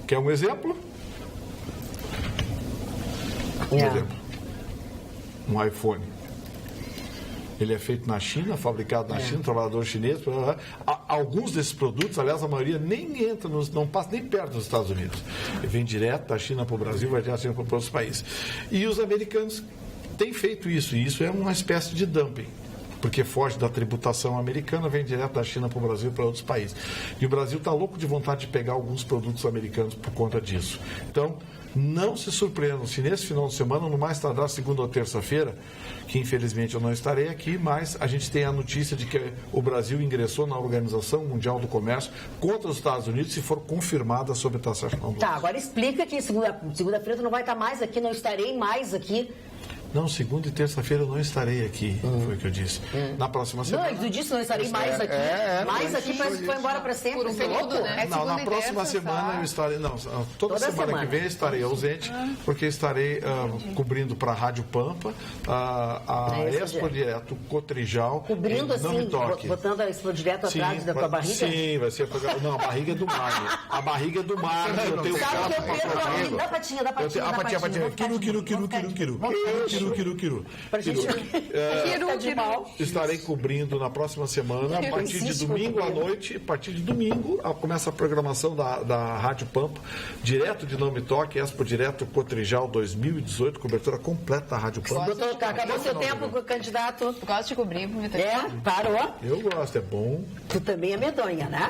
Quer um exemplo? Um exemplo. Um iPhone. Ele é feito na China, fabricado na China, trabalhador chinês. Alguns desses produtos, aliás, a maioria nem entra, não passa nem perto dos Estados Unidos. Ele vem direto da China para o Brasil, vai direto para outros países. E os americanos têm feito isso, e isso é uma espécie de dumping. Porque foge da tributação americana, vem direto da China para o Brasil e para outros países. E o Brasil está louco de vontade de pegar alguns produtos americanos por conta disso. Então, não se surpreendam se nesse final de semana, no mais tardar segunda ou terça-feira, que infelizmente eu não estarei aqui, mas a gente tem a notícia de que o Brasil ingressou na Organização Mundial do Comércio contra os Estados Unidos se for confirmada sobre a taxação. Tá, agora explica que segunda-feira tu não vai estar mais aqui, não estarei mais aqui. Não, segunda e terça-feira eu não estarei aqui, foi o que eu disse. Na próxima semana. Não, tu disse não estarei mais aqui. Mais aqui parece que foi embora para sempre. Por um período, né? Não, na próxima semana eu estarei. Não, toda semana que vem eu estarei ausente, porque estarei cobrindo para a Rádio Pampa, a Expo Direto Cotrijal. Cobrindo assim, botando a Expo Direto atrás da tua barriga? Sim, vai ser. Não, a barriga é do mar. A barriga é do mar. Eu tenho sabe que eu perco a barriga. Dá patinha. Estarei cobrindo na próxima semana, a partir de domingo à noite, a partir de domingo, começa a programação da Rádio Pampa, direto de Nome Toque, Expo Direto Cotrijal 2018, cobertura completa da Rádio Pampa. Acabou seu tempo, candidato. Tu gosta de cobrir, parou? Eu gosto, é bom. Tu também é medonha, né?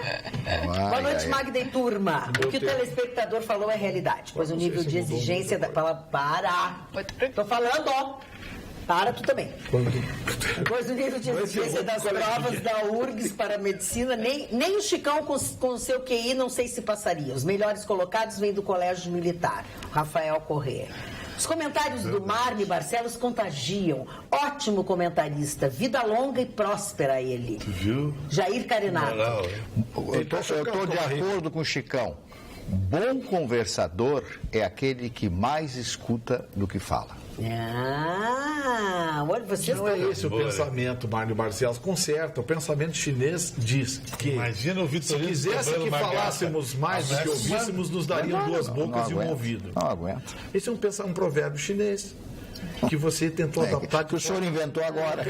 Boa noite, Magda e turma. O que o telespectador falou é realidade, pois o nível de exigência da palavra Tô falando, ó. Para tu também. Pois o nível de exigência das provas da URGS para a medicina, nem o Chicão com o seu QI não sei se passaria. Os melhores colocados vêm do Colégio Militar. Rafael Corrêa. Os comentários do Marne Barcelos contagiam. Ótimo comentarista. Vida longa e próspera ele. Viu? Jair Carenato. Eu estou de acordo com o Chicão. Bom conversador é aquele que mais escuta do que fala. Olha, vocês não é esse o pensamento, Mário Barcelos. Conserta. O pensamento chinês diz que imagina o Vitorino, se quisesse que falássemos mais do que ouvíssemos, nos dariam duas bocas e um ouvido. Não aguento. Esse é um provérbio chinês que você tentou adaptar. Que o senhor inventou agora.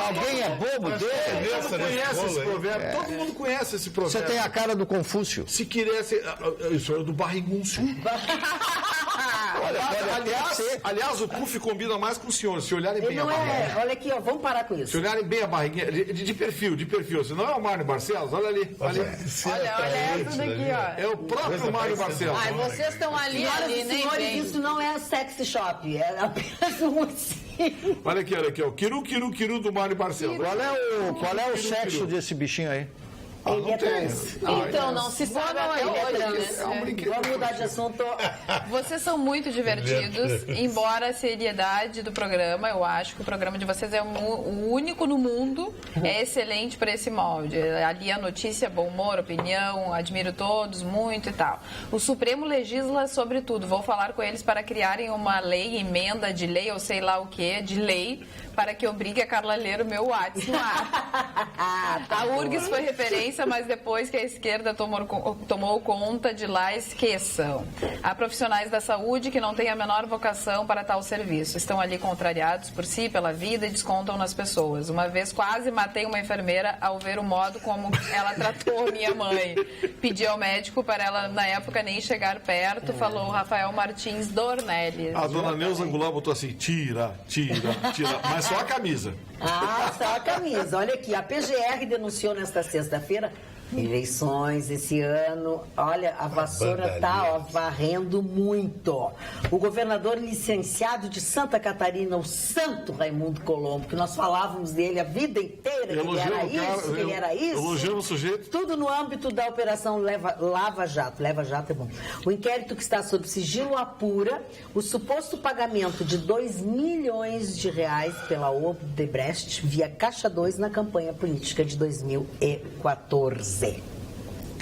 Alguém é bobo dele? Todo mundo conhece esse provérbio. Todo mundo conhece esse provérbio. Você tem a cara do Confúcio. Se quisesse... Isso era do Barrigúncio. Aliás, o puff combina mais com o senhor. Se olharem bem a barriguinha. Olha aqui, ó, vamos parar com isso. Se olharem bem a barriguinha, de perfil. Se não é o Mário Barcelos, olha ali. Olha essa daqui, ó. É o próprio Mário Barcelos. Ai, vocês estão ali, nem senhores, vem. isso não é sexy shop, é apenas um ursinho. Olha aqui, ó. Kiru do Mário Barcelos. Qual é o sexo desse bichinho aí? Ele é trans. Então, não se sabe até hoje, Vamos mudar de assunto. Vocês são muito divertidos, embora a seriedade do programa, eu acho que o programa de vocês é o único no mundo, é excelente para esse molde. Ali a notícia, bom humor, opinião, admiro todos muito e tal. O Supremo legisla sobre tudo. Vou falar com eles para criarem uma lei, emenda de lei, ou sei lá o que, de lei, para que obrigue a Carla a ler o meu WhatsApp no ar. A URGS foi referência, mas depois que a esquerda tomou conta de lá, esqueçam. Há profissionais da saúde que não têm a menor vocação para tal serviço. Estão ali contrariados por si, pela vida e descontam nas pessoas. Uma vez quase matei uma enfermeira ao ver o modo como ela tratou minha mãe. Pedi ao médico para ela, na época, nem chegar perto, falou Rafael Martins Dornelles. A dona Neuza Goulart botou assim, tira, mas só a camisa. Só a camisa. Olha aqui, a PGR denunciou nesta sexta-feira eleições esse ano. Olha, a vassoura está varrendo muito. O governador licenciado de Santa Catarina, o Santo Raimundo Colombo, que nós falávamos dele a vida inteira, que ele era isso. Elogiamos o sujeito. Tudo no âmbito da operação Lava Jato. Lava Jato é bom. O inquérito que está sob sigilo apura o suposto pagamento de 2 milhões de reais pela Odebrecht via Caixa 2 na campanha política de 2014.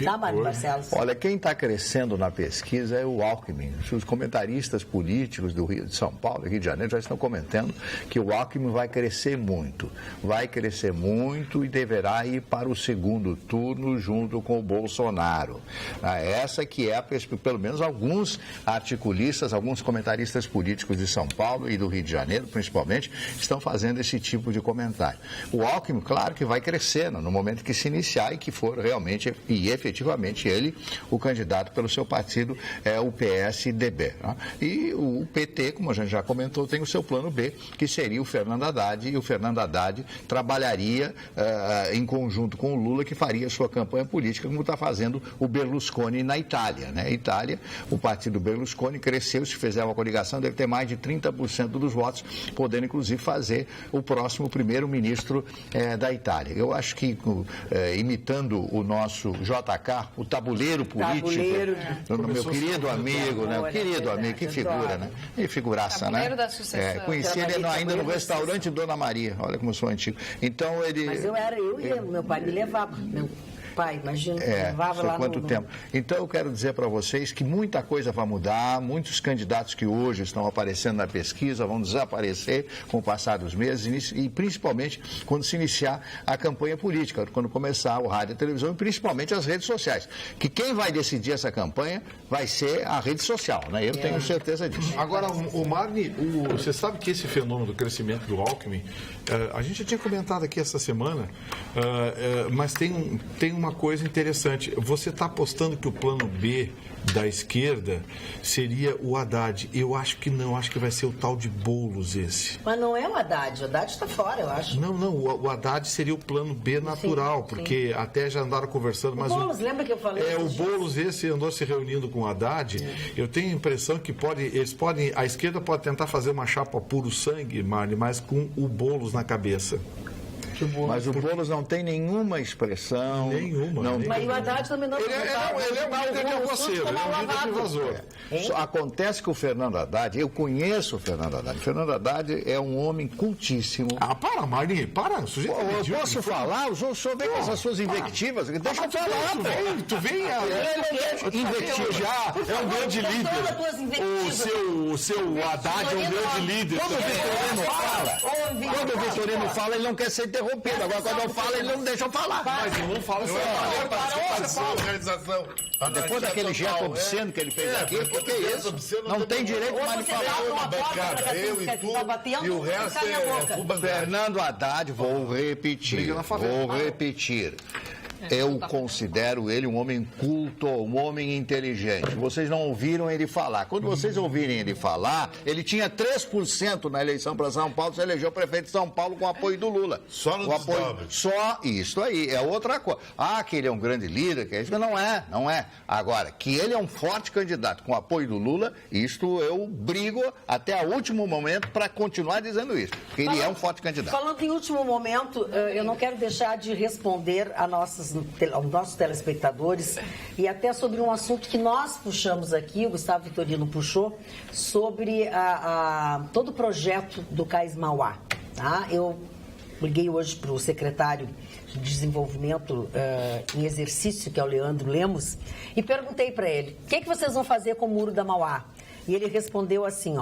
Tá, Mário Barcelos? Olha, quem está crescendo na pesquisa é o Alckmin. Os comentaristas políticos do Rio de São Paulo, Rio de Janeiro, já estão comentando que o Alckmin vai crescer muito e deverá ir para o segundo turno junto com o Bolsonaro. Essa que é, pelo menos alguns articulistas, alguns comentaristas políticos de São Paulo e do Rio de Janeiro, principalmente, estão fazendo esse tipo de comentário. O Alckmin, claro que vai crescendo no momento que se iniciar e que for realmente e efetivamente ele, o candidato pelo seu partido, é o PSDB. Né? E o PT, como a gente já comentou, tem o seu plano B, que seria o Fernando Haddad, e o Fernando Haddad trabalharia em conjunto com o Lula, que faria sua campanha política, como está fazendo o Berlusconi na Itália. Né? Itália, o partido Berlusconi cresceu, se fizer uma coligação, deve ter mais de 30% dos votos, podendo inclusive fazer o próximo primeiro-ministro da Itália. Eu acho que, imitando o nosso JK, o tabuleiro político, meu querido amigo, né? O querido amigo, que figura, né? Que figuraça, né? Da sucessão. Conheci ele ainda no restaurante Dona Maria, olha como eu sou antigo. Então ele... Mas eu ia, meu pai me levava, meu pai, imagina, levava lá quanto tempo. Então eu quero dizer para vocês que muita coisa vai mudar, muitos candidatos que hoje estão aparecendo na pesquisa vão desaparecer com o passar dos meses e principalmente quando se iniciar a campanha política, quando começar o rádio e a televisão e principalmente as redes sociais. Que quem vai decidir essa campanha vai ser a rede social, né? Eu tenho certeza disso. Agora, o Marni, você sabe que esse fenômeno do crescimento do Alckmin, a gente já tinha comentado aqui essa semana, mas tem uma coisa interessante. Você está apostando que o plano B da esquerda seria o Haddad. Eu acho que não, acho que vai ser o tal de Boulos esse. Mas não é o Haddad está fora, eu acho. Não, o Haddad seria o plano B natural, sim, porque sim. Até já andaram conversando. Mas Boulos, lembra que eu falei? O Boulos esse andou se reunindo com o Haddad. Eu tenho a impressão que a esquerda pode tentar fazer uma chapa puro sangue, Marli, mas com o Boulos na cabeça. Mas o Boulos não tem nenhuma expressão. Nenhuma. Mas o Haddad também não... Ele é um líder negociador, ele é um líder invasor. Acontece que o Fernando Haddad, eu conheço o Fernando Haddad. O Fernando Haddad é um homem cultíssimo. Para, Marli, para. Eu posso falar? O senhor vem com essas suas invectivas. Deixa eu falar. Tu vem invectivar. É um grande líder. O seu Haddad é um grande líder. Quando o Vitorino fala, ele não quer ser interrompido. Agora, quando eu falo, ele não deixa eu falar. Mas eu não falo organização. Depois daquele gesto obsceno que ele fez aqui, o que é isso? Não tem direito mais de falar. Eu e tu, e o resto é Fernando Haddad, vou repetir. Eu considero ele um homem culto, um homem inteligente. Vocês não ouviram ele falar. Quando vocês ouvirem ele falar, ele tinha 3% na eleição para São Paulo, se elegeu prefeito de São Paulo com o apoio do Lula. Só no desdobro. Só isso aí, é outra coisa. Que ele é um grande líder, que é isso, não é. Agora, que ele é um forte candidato com o apoio do Lula, isto eu brigo até o último momento para continuar dizendo isso, porque ele é um forte candidato. Falando em último momento, eu não quero deixar de responder aos nossos telespectadores e até sobre um assunto que nós puxamos aqui, o Gustavo Vitorino puxou, sobre todo o projeto do Cais Mauá. Tá? Eu liguei hoje para o secretário de Desenvolvimento em Exercício, que é o Leandro Lemos, e perguntei para ele, o que vocês vão fazer com o Muro da Mauá? E ele respondeu assim,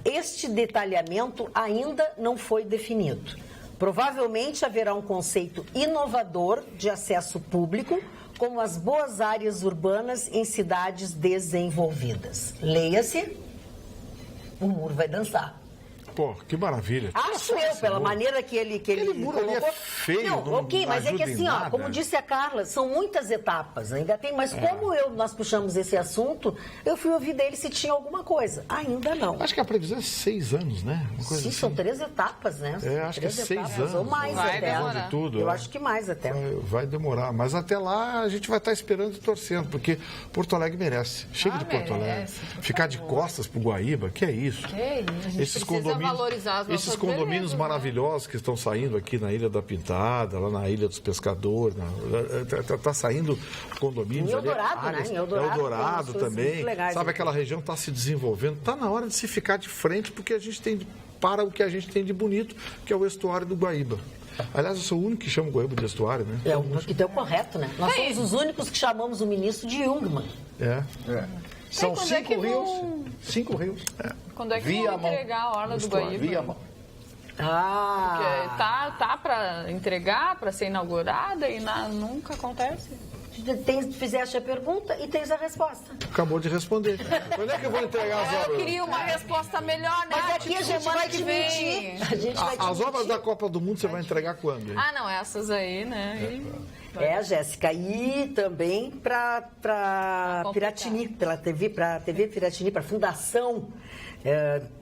este detalhamento ainda não foi definido. Provavelmente haverá um conceito inovador de acesso público, como as boas áreas urbanas em cidades desenvolvidas. Leia-se, o muro vai dançar. Pô, que maravilha. Acho eu, pela maneira que ele muro ali é feio. Não, ok, mas é que assim, como disse a Carla, são muitas etapas, ainda tem, mas como nós puxamos esse assunto, eu fui ouvir dele se tinha alguma coisa. Ainda não. Acho que a previsão é 6 anos, né? Uma coisa Sim, assim. são 3 etapas, né? Acho que é 6 anos. Ou mais até. De tudo, eu acho que mais até. Vai demorar, mas até lá a gente vai estar esperando e torcendo, porque Porto Alegre merece. Chega de Porto Alegre. Ficar de costas pro Guaíba, que é isso? Esses condomínios maravilhosos que estão saindo aqui na Ilha da Pintada, lá na Ilha dos Pescadores, tá saindo condomínios em Eldorado, ali, áreas, né? Eldorado também. Sabe aquela região está se desenvolvendo. Está na hora de se ficar de frente, porque a gente tem para o que a gente tem de bonito, que é o estuário do Guaíba. Aliás, eu sou o único que chama o Guaíba de estuário, né? É o que deu correto, né? Nós somos os únicos que chamamos o ministro de Jungmann. São quando é que 5 rios. vão- 5 rios. Quando é que Via vão mão. entregar a Orla do Estuário, Guaíba? via mão. Ah, Tá para entregar, para ser inaugurada e nunca acontece. fizeste a pergunta e tens a resposta. Acabou de responder. Quando é que eu vou entregar as Eu obras? queria uma resposta melhor, né? Mas aqui a gente vai te mentir. A gente vai te As obras mentir. da Copa do Mundo você vai entregar quando? Hein? Ah, não, essas aí, né? Jéssica, e também para Piratini, pela TV, para TV Piratini, para a Fundação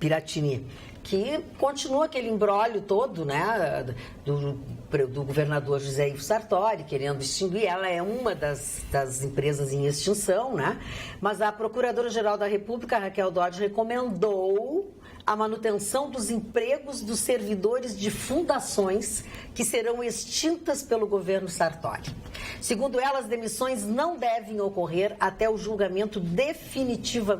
Piratini, que continua aquele imbróglio todo, né, do governador José Ivo Sartori, querendo extinguir. Ela é uma das empresas em extinção, né? Mas a Procuradora-Geral da República, Raquel Dodge, recomendou a manutenção dos empregos dos servidores de fundações que serão extintas pelo governo Sartori. Segundo ela, as demissões não devem ocorrer até o julgamento definitivo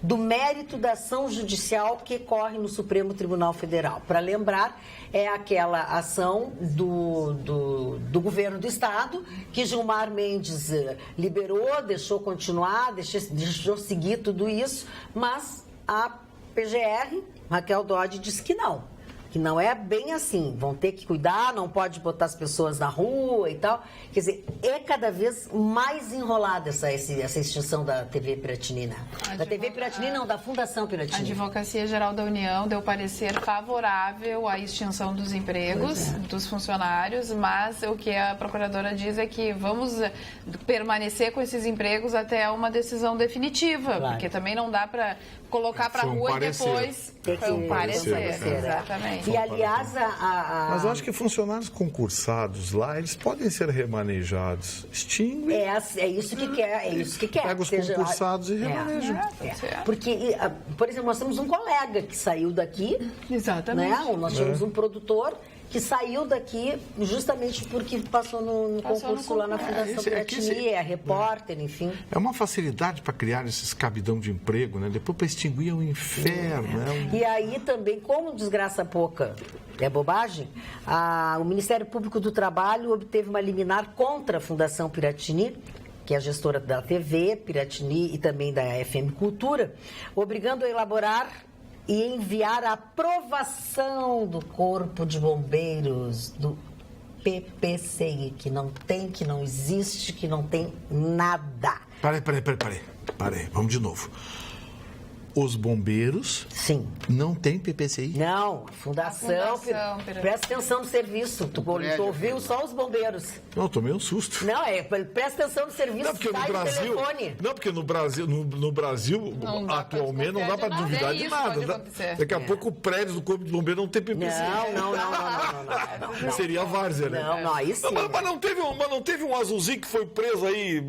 do mérito da ação judicial que corre no Supremo Tribunal Federal. Para lembrar, é aquela ação do governo do Estado que Gilmar Mendes liberou, deixou continuar, deixou seguir tudo isso, mas a PGR, Raquel Dodge, disse que não é bem assim. Vão ter que cuidar, não pode botar as pessoas na rua e tal. Quer dizer, é cada vez mais enrolada essa extinção da TV Piratini, né? Da TV Piratini não, da Fundação A Piratini. Advocacia Geral da União deu parecer favorável à extinção dos empregos dos funcionários, mas o que a procuradora diz é que vamos permanecer com esses empregos até uma decisão definitiva, Claro. porque também não dá para colocar para a Foi um rua parecer. e depois Tem que foi um parecer. né? Exatamente. E, aliás, Mas eu acho que funcionários concursados lá, eles podem ser remanejados. Extingue. é isso que quer, é isso que quer. Pega os concursados e remaneja. Porque, por exemplo, nós temos um colega que saiu daqui, Exatamente. né? Nós tínhamos um produtor que saiu daqui justamente porque passou no concurso lá na Fundação Piratini, é repórter, enfim. É uma facilidade para criar esses cabidão de emprego, né? Depois para extinguir é um inferno, né? E aí também, como desgraça pouca é bobagem, o Ministério Público do Trabalho obteve uma liminar contra a Fundação Piratini, que é a gestora da TV Piratini e também da FM Cultura, obrigando a elaborar e enviar a aprovação do Corpo de Bombeiros do PPCI, que não existe, que não tem nada. Peraí, vamos de novo. Os bombeiros Sim. não têm PPCI? Não, Fundação presta atenção no serviço. Tu ouviu só os bombeiros. Não, eu tomei um susto. Não, presta atenção no serviço, Não, porque no sai do Brasil, telefone. não, porque no Brasil Não dá pra atualmente não dá para duvidar de Isso nada. pode acontecer. Daqui a pouco o prédio do Corpo de Bombeiro não tem PPCI. Não. Seria várzea, né? Não, aí sim. Mas não teve um azulzinho que foi preso aí.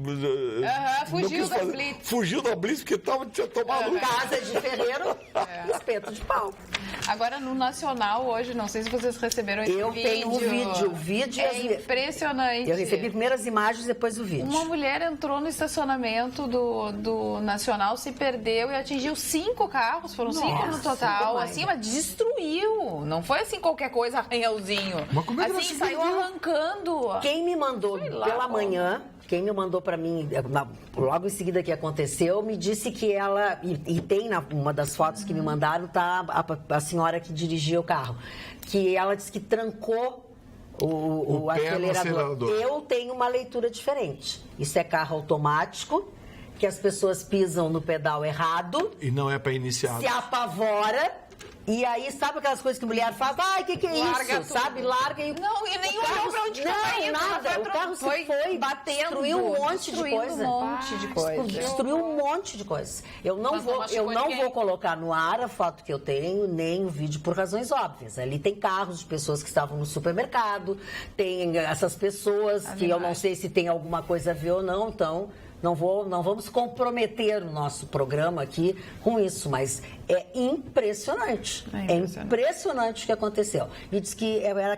Fugiu não quis da fazer- Blitz. Fugiu da Blitz porque tinha tomado. Casa de ferreiro, espeto de pau. Agora, no Nacional, hoje, não sei se vocês receberam esse Eu vídeo. tenho o vídeo. É impressionante. Eu recebi primeiro as imagens, depois o vídeo. Uma mulher entrou no estacionamento do Nacional, se perdeu e atingiu 5 carros, foram 5 no total, mais. assim, mas destruiu. Não foi assim qualquer coisa, arranhãozinho. Mas como é que ela assim, se saiu perdeu? arrancando. Quem me mandou Sei lá pela como. manhã, quem me mandou para mim, logo em seguida que aconteceu, me disse que ela, e tem uma das fotos que me mandaram, tá a senhora que dirigia o carro, que ela disse que trancou o pé no acelerador. Eu tenho uma leitura diferente. Isso é carro automático, que as pessoas pisam no pedal errado, E não é para iniciar. se apavora. E aí, sabe aquelas coisas que mulher faz? Ai, o que é Larga isso? tudo. Sabe? Larga e... Não, e nem o carro- olhou pra onde que tava indo, Não, nada. ela O carro foi foi batendo, destruiu um monte de destruindo coisa. um monte de coisa. Destruiu um monte de coisa. Eu não Mas não vou, machucou eu não ninguém. vou colocar no ar a foto que eu tenho, nem o vídeo, por razões óbvias. Ali tem carros de pessoas que estavam no supermercado, tem essas pessoas que eu não sei se tem alguma coisa a ver ou não, então... Não vamos comprometer o nosso programa aqui com isso, mas é impressionante. É impressionante o que aconteceu. E diz que era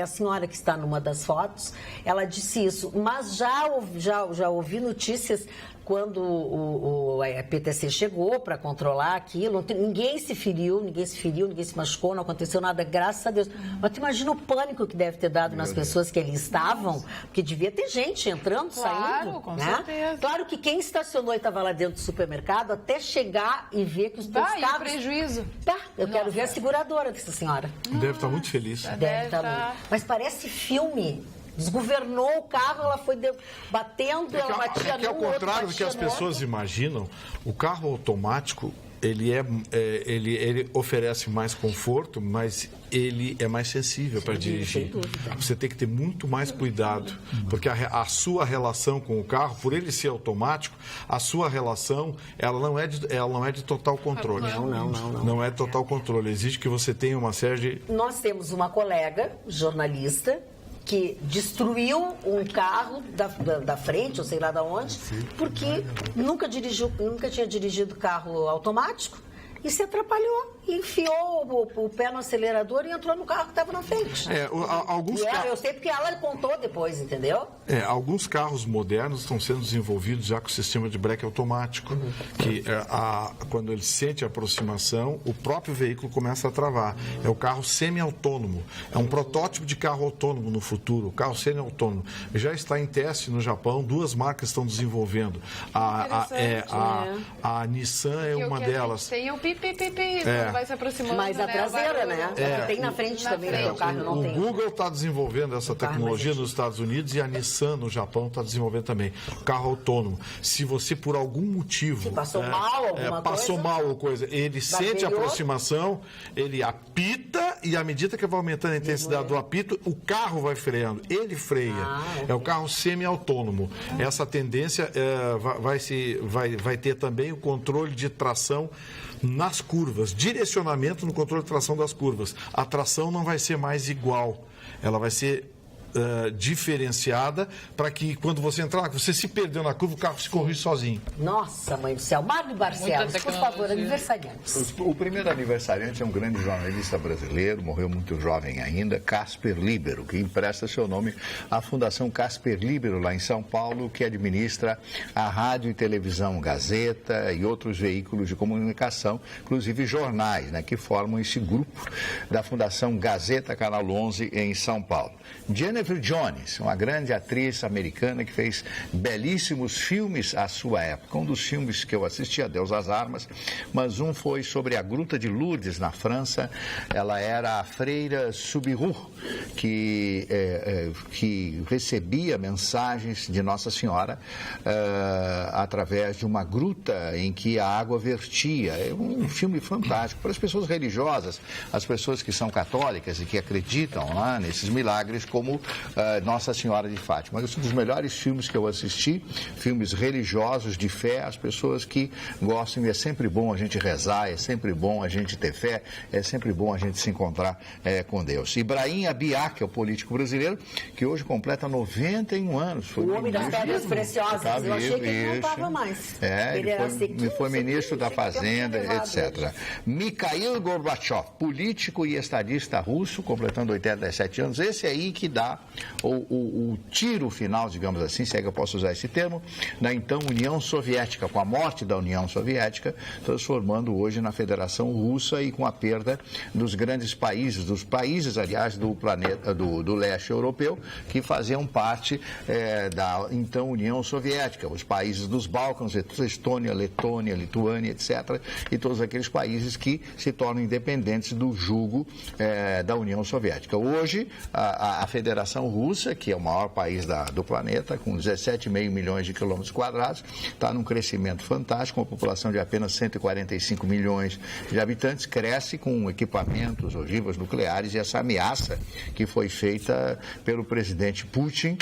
a senhora que está numa das fotos, ela disse isso. Mas já ouvi notícias quando a a PTC chegou para controlar aquilo, ninguém se feriu, ninguém se machucou, não aconteceu nada, graças a Deus. Mas tu imagina o pânico que deve ter dado nas pessoas que ali estavam, porque devia ter gente entrando, saindo. Com né? certeza. Claro que quem estacionou e estava lá dentro do supermercado, até chegar e ver que os teus Vai, carros... prejuízo. Tá, eu quero ver a seguradora dessa senhora. Deve estar muito feliz. Deve estar muito. Mas parece filme. Desgovernou o carro, ela foi batendo, ela batia no ao contrário do que as pessoas imaginam, o carro automático, ele oferece mais conforto, mas ele é mais sensível para dirigir. Você tem que ter muito mais cuidado, porque a sua relação com o carro, por ele ser automático, a sua relação, ela não é de total controle. Não é total controle. Exige que você tenha uma série de... Nós temos uma colega, jornalista, que destruiu um carro da frente, ou sei lá de onde, porque nunca tinha dirigido carro automático e se atrapalhou. E enfiou o pé no acelerador e entrou no carro que estava na frente. Eu sei porque ela contou depois, entendeu? Alguns carros modernos estão sendo desenvolvidos já com o sistema de breque automático, que quando ele sente a aproximação, o próprio veículo começa a travar. É o carro semi-autônomo. É um protótipo de carro autônomo no futuro, o carro semi-autônomo. Já está em teste no Japão, 2 marcas estão desenvolvendo. A Nissan é uma delas. Tem o pipi. Vai se aproximando. Mas a traseira, né? Tem na frente também, o carro não tem. O Google está desenvolvendo essa tecnologia nos Estados Unidos e a Nissan no Japão está desenvolvendo também. Carro autônomo. Se você, por algum motivo... Se passou mal alguma coisa, ele sente a aproximação, ele apita e à medida que vai aumentando a intensidade do apito, o carro vai freando. Ele freia. É o carro semi-autônomo. Essa tendência vai ter também o controle de tração nas curvas, direcionamento no controle de tração das curvas. A tração não vai ser mais igual, ela vai ser diferenciada para que quando você entrar, você se perdeu na curva, o carro se corrige sozinho. Nossa, mãe do céu. Mário Barcelos, por favor, aniversariantes. O primeiro aniversariante é um grande jornalista brasileiro, morreu muito jovem ainda, Casper Libero, que empresta seu nome à Fundação Casper Libero, lá em São Paulo, que administra a rádio e televisão Gazeta e outros veículos de comunicação, inclusive jornais, né, que formam esse grupo da Fundação Gazeta Canal 11 em São Paulo. Jennifer Jones, uma grande atriz americana que fez belíssimos filmes à sua época. Um dos filmes que eu assisti, Adeus às Armas, mas um foi sobre a Gruta de Lourdes, na França. Ela era a freira Subiru, que recebia mensagens de Nossa Senhora através de uma gruta em que a água vertia. É um filme fantástico para as pessoas religiosas, as pessoas que são católicas e que acreditam lá nesses milagres, como Nossa Senhora de Fátima. Mas um dos melhores filmes que eu assisti, filmes religiosos de fé, as pessoas que gostam, e é sempre bom a gente rezar, é sempre bom a gente ter fé, é sempre bom a gente se encontrar com Deus. Ibrahim Abiá, que é o político brasileiro, que hoje completa 91 anos. Foi o homem das pedras preciosas, eu achei que ele não estava mais. Ele foi ministro da Fazenda, etc. Mikhail Gorbachev, político e estadista russo, completando 87 anos, esse aí que dá o tiro final, digamos assim, se é que eu posso usar esse termo, da então União Soviética, com a morte da União Soviética, transformando hoje na Federação Russa e com a perda dos grandes países, dos países, aliás, do planeta, do leste europeu, que faziam parte da então União Soviética, os países dos Balcãs, Estônia, Letônia, Lituânia, etc., e todos aqueles países que se tornam independentes do jugo da União Soviética. Hoje, a Federação Russa, que é o maior país do planeta, com 17,5 milhões de quilômetros quadrados, está num crescimento fantástico, com uma população de apenas 145 milhões de habitantes, cresce com equipamentos, ogivas nucleares, e essa ameaça que foi feita pelo presidente Putin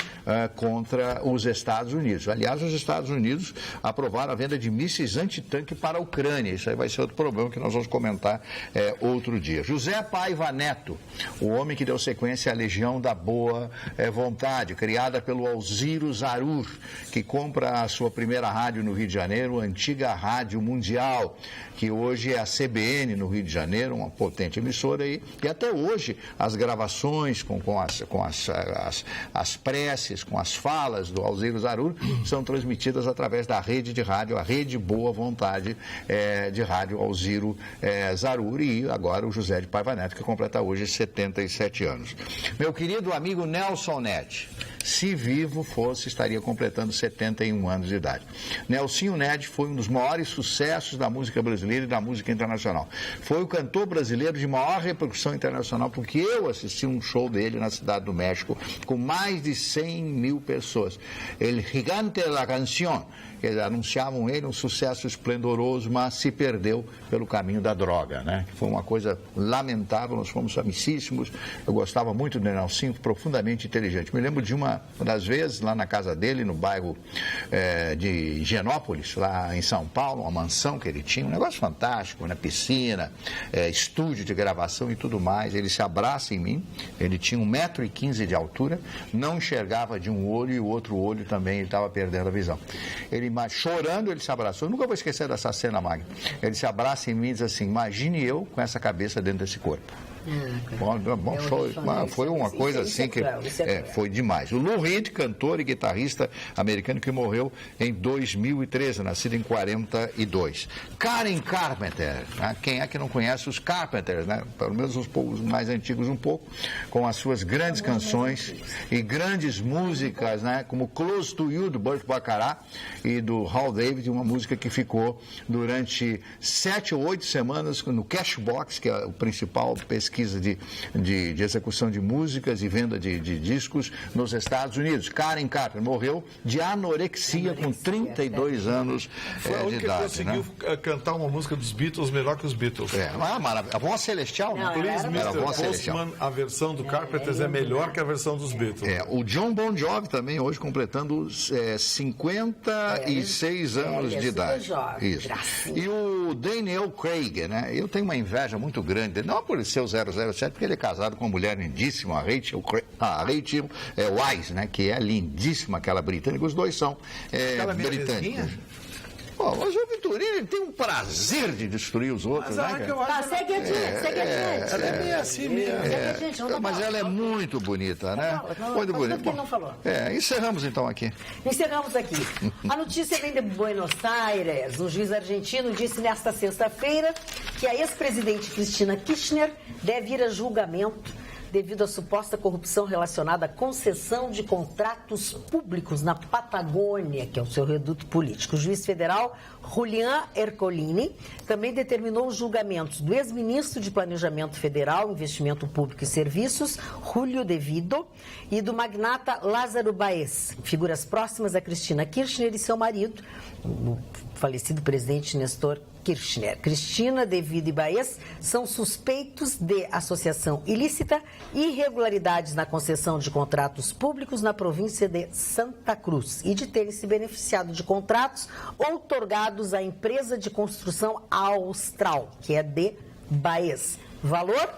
contra os Estados Unidos. Aliás, os Estados Unidos aprovaram a venda de mísseis antitanque para a Ucrânia. Isso aí vai ser outro problema que nós vamos comentar outro dia. José Paiva Neto, o homem que deu sequência à Legião da Boa Boa Vontade, criada pelo Alziro Zarur, que compra a sua primeira rádio no Rio de Janeiro, a antiga Rádio Mundial, que hoje é a CBN no Rio de Janeiro, uma potente emissora aí, e até hoje as gravações com as preces, com as falas do Alziro Zarur são transmitidas através da rede de rádio, a Rede Boa Vontade de rádio Alziro Zarur, e agora o José de Paiva Neto, que completa hoje 77 anos. Meu querido amigo Nelson Ned, se vivo fosse, estaria completando 71 anos de idade. Nelsinho Ned foi um dos maiores sucessos da música brasileira e da música internacional. Foi o cantor brasileiro de maior repercussão internacional, porque eu assisti um show dele na Cidade do México com mais de 100 mil pessoas. El Gigante de la Canción. Eles anunciavam ele um sucesso esplendoroso, mas se perdeu pelo caminho da droga, né? Foi uma coisa lamentável, nós fomos amicíssimos, eu gostava muito do Nelsinho, profundamente inteligente. Me lembro de uma das vezes, lá na casa dele, no bairro de Higienópolis, lá em São Paulo, uma mansão que ele tinha, um negócio fantástico, né? Piscina, estúdio de gravação e tudo mais. Ele se abraça em mim, ele tinha 1,15 m de altura, não enxergava de um olho e o outro olho também, ele estava perdendo a visão. Mas chorando, ele se abraçou. Eu nunca vou esquecer dessa cena, Magda. Ele se abraça em mim e diz assim: imagine eu com essa cabeça dentro desse corpo. Bom show. Foi uma coisa assim que foi demais. O Lou Reed, cantor e guitarrista americano que morreu em 2013, nascido em 42. Karen Carpenter, né? Quem é que não conhece os Carpenters, né? Pelo menos os mais antigos um pouco, com as suas grandes canções e grandes músicas, né? Como Close to You, do Burt Bacharach, e do Hal David, uma música que ficou durante 7 ou 8 semanas no Cashbox, que é o principal pesquisa de execução de músicas e venda de discos nos Estados Unidos. Karen Carpenter morreu de anorexia com 32 anos Foi a única de idade. Que conseguiu cantar uma música dos Beatles melhor que os Beatles. A voz celestial, né? Please, Era a Mr. voz celestial. Postman, a versão do Carpenters é melhor que a versão dos Beatles. O John Bon Jovi também, hoje completando 56 anos de idade. Jovem, isso. E o Daniel Craig, né? Eu tenho uma inveja muito grande dele, não por ser o 007, porque ele é casado com uma mulher lindíssima, a Rachel Weisz, né? Que é lindíssima, aquela britânica. Os dois são britânicos. Mas o Vitorino, ele tem um prazer de destruir os outros, né? Segue adiante. Ela é meio assim mesmo. Mas ela é muito bonita, né? Muito bonita. Quem não falou? Encerramos então aqui. Encerramos aqui. A notícia vem de Buenos Aires. Um juiz argentino disse nesta sexta-feira que a ex-presidente Cristina Kirchner deve ir a julgamento devido à suposta corrupção relacionada à concessão de contratos públicos na Patagônia, que é o seu reduto político. O juiz federal Julián Ercolini também determinou os julgamentos do ex-ministro de Planejamento Federal, Investimento Público e Serviços, Julio De Vido, e do magnata Lázaro Baez, figuras próximas a Cristina Kirchner e seu marido, o falecido presidente Néstor Kirchner. Cristina, De Vido e Baez são suspeitos de associação ilícita e irregularidades na concessão de contratos públicos na província de Santa Cruz e de terem se beneficiado de contratos outorgados à empresa de construção Austral, que é de Baez. Valor?